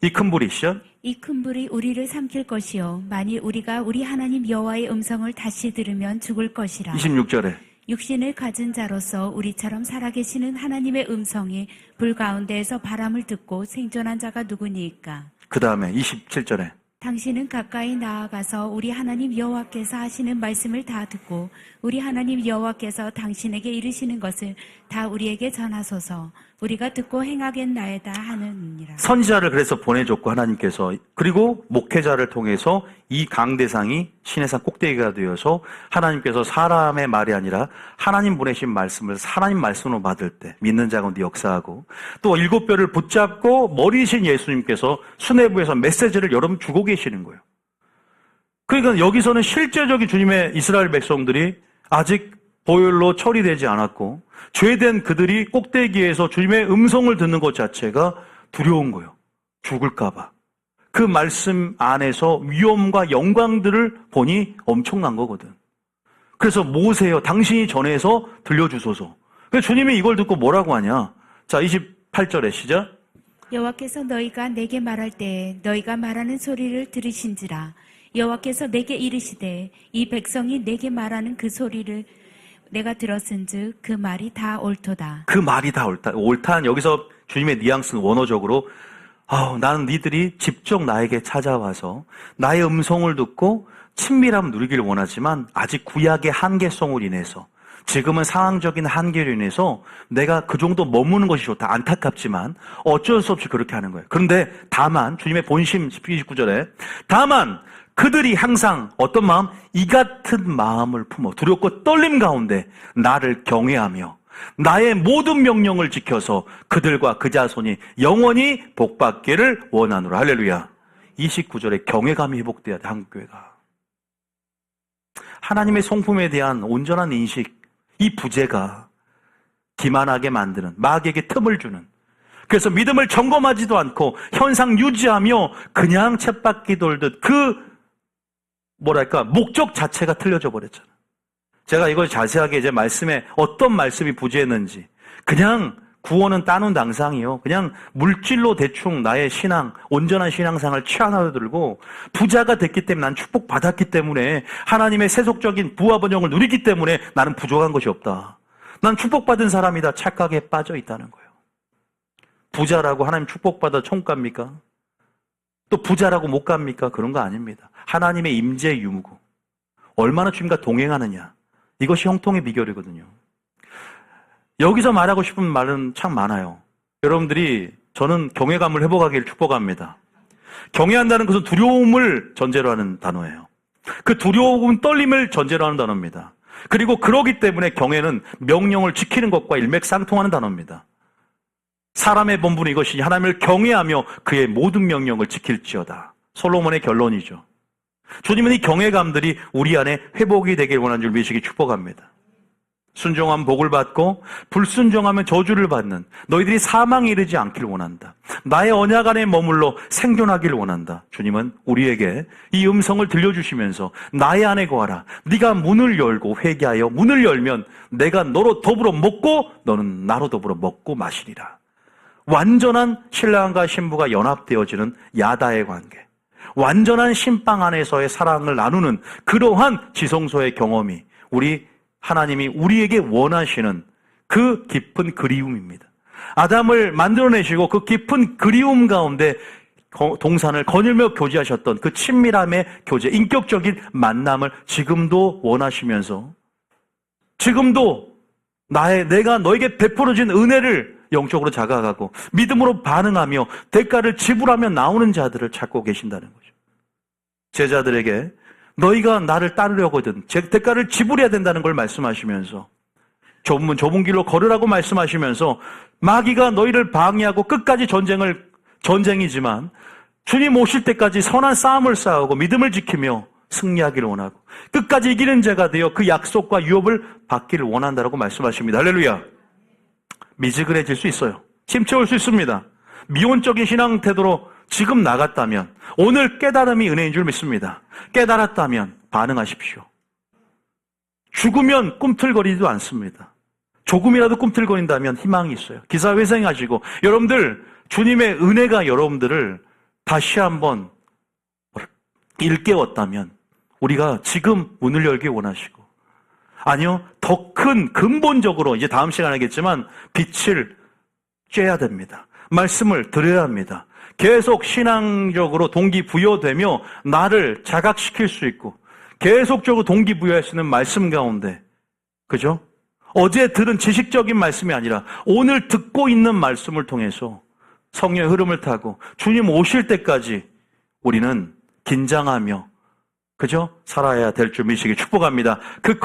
이 큰 불이 시작. 이 큰 불이 우리를 삼킬 것이요 만일 우리가 우리 하나님 여호와의 음성을 다시 들으면 죽을 것이라. 26절에 육신을 가진 자로서 우리처럼 살아계시는 하나님의 음성이 불 가운데에서 바람을 듣고 생존한 자가 누구니까? 그 다음에 27절에 당신은 가까이 나아가서 우리 하나님 여호와께서 하시는 말씀을 다 듣고 우리 하나님 여호와께서 당신에게 이르시는 것을 다 우리에게 전하소서. 우리가 듣고 행하겠나이다 하느니라. 선지자를 그래서 보내줬고 하나님께서, 그리고 목회자를 통해서 이 강대상이 시내산 꼭대기가 되어서 하나님께서 사람의 말이 아니라 하나님 보내신 말씀을 하나님 말씀으로 받을 때 믿는 자 가운데 역사하고, 또 7뼈를 붙잡고 머리이신 예수님께서 수뇌부에서 메시지를 여러분 주고 계시는 거예요. 그러니까 여기서는 실제적인 주님의 이스라엘 백성들이 아직 보혈로 처리되지 않았고 죄된 그들이 꼭대기에서 주님의 음성을 듣는 것 자체가 두려운 거예요. 죽을까 봐. 그 말씀 안에서 위엄과 영광들을 보니 엄청난 거거든. 그래서 모세여 당신이 전해서 들려주소서. 그래서 주님이 이걸 듣고 뭐라고 하냐. 자, 28절에 시작. 여호와께서 너희가 내게 말할 때에 너희가 말하는 소리를 들으신지라. 여호와께서 내게 이르시되 이 백성이 내게 말하는 그 소리를 내가 들었은즉 그 말이 다 옳도다. 그 말이 다 옳다. 옳다는 여기서 주님의 뉘앙스는 원어적으로 나는 니들이 직접 나에게 찾아와서 나의 음성을 듣고 친밀함 누리기를 원하지만 아직 구약의 한계성으로 인해서 지금은 상황적인 한계로 인해서 내가 그 정도 머무는 것이 좋다. 안타깝지만 어쩔 수 없이 그렇게 하는 거예요. 그런데 다만 주님의 본심 29절에 다만 그들이 항상 어떤 마음? 이 같은 마음을 품어 두렵고 떨림 가운데 나를 경외하며 나의 모든 명령을 지켜서 그들과 그 자손이 영원히 복받기를 원하노라. 할렐루야. 29절에 경외감이 회복돼야 돼. 한국교회가. 하나님의 성품에 대한 온전한 인식, 이 부재가 기만하게 만드는, 마귀에게 틈을 주는, 그래서 믿음을 점검하지도 않고 현상 유지하며 그냥 쳇바퀴 돌듯 목적 자체가 틀려져 버렸잖아요. 제가 이걸 자세하게 이제 말씀에 어떤 말씀이 부재했는지, 그냥 구원은 따놓은 당상이요. 그냥 물질로 대충 나의 신앙, 온전한 신앙상을 취하나 들고 부자가 됐기 때문에 난 축복받았기 때문에 하나님의 세속적인 부와 번영을 누리기 때문에 나는 부족한 것이 없다. 난 축복받은 사람이다. 착각에 빠져 있다는 거예요. 부자라고 하나님 축복받아 천국 갑니까? 또 부자라고 못 갑니까? 그런 거 아닙니다. 하나님의 임재 유무고 얼마나 주님과 동행하느냐, 이것이 형통의 비결이거든요. 여기서 말하고 싶은 말은 참 많아요. 여러분들이, 저는 경외감을 회복하기를 축복합니다. 경외한다는 것은 두려움을 전제로 하는 단어예요. 그 두려움, 떨림을 전제로 하는 단어입니다. 그리고 그러기 때문에 경외는 명령을 지키는 것과 일맥상통하는 단어입니다. 사람의 본분은 이것이 하나님을 경외하며 그의 모든 명령을 지킬지어다. 솔로몬의 결론이죠. 주님은 이 경외감들이 우리 안에 회복이 되길 원하는 줄 믿으시기 축복합니다. 순종하면 복을 받고 불순종하면 저주를 받는 너희들이 사망에 이르지 않기를 원한다. 나의 언약 안에 머물러 생존하기를 원한다. 주님은 우리에게 이 음성을 들려주시면서 나의 안에 거하라. 네가 문을 열고 회개하여 문을 열면 내가 너로 더불어 먹고 너는 나로 더불어 먹고 마시리라. 완전한 신랑과 신부가 연합되어지는 야다의 관계, 완전한 신방 안에서의 사랑을 나누는 그러한 지성소의 경험이 우리 하나님이 우리에게 원하시는 그 깊은 그리움입니다. 아담을 만들어내시고 그 깊은 그리움 가운데 동산을 거닐며 교제하셨던 그 친밀함의 교제, 인격적인 만남을 지금도 원하시면서 지금도 내가 너에게 베풀어진 은혜를 영적으로 자각하고 믿음으로 반응하며 대가를 지불하며 나오는 자들을 찾고 계신다는 거죠. 제자들에게 너희가 나를 따르려거든 대가를 지불해야 된다는 걸 말씀하시면서 좁은 길로 걸으라고 말씀하시면서 마귀가 너희를 방해하고 끝까지 전쟁이지만 주님 오실 때까지 선한 싸움을 싸우고 믿음을 지키며 승리하기를 원하고 끝까지 이기는 자가 되어 그 약속과 유업을 받기를 원한다라고 말씀하십니다. 할렐루야. 미지근해질 수 있어요. 침체올 수 있습니다. 미온적인 신앙 태도로 지금 나갔다면 오늘 깨달음이 은혜인 줄 믿습니다. 깨달았다면 반응하십시오. 죽으면 꿈틀거리지도 않습니다. 조금이라도 꿈틀거린다면 희망이 있어요. 기사회생하시고 여러분들 주님의 은혜가 여러분들을 다시 한번 일깨웠다면 우리가 지금 문을 열기 원하시고 아니요 더 큰 근본적으로 이제 다음 시간에 하겠지만 빛을 쬐야 됩니다. 말씀을 드려야 합니다. 계속 신앙적으로 동기부여되며 나를 자각시킬 수 있고 계속적으로 동기부여할 수 있는 말씀 가운데 그죠? 어제 들은 지식적인 말씀이 아니라 오늘 듣고 있는 말씀을 통해서 성령의 흐름을 타고 주님 오실 때까지 우리는 긴장하며 그죠? 살아야 될 줄 믿으시기 축복합니다. 그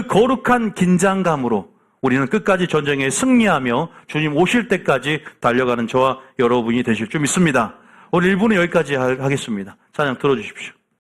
거룩한 긴장감으로 우리는 끝까지 전쟁에 승리하며 주님 오실 때까지 달려가는 저와 여러분이 되실 줄 믿습니다. 오늘 1부는 여기까지 하겠습니다. 찬양 들어주십시오.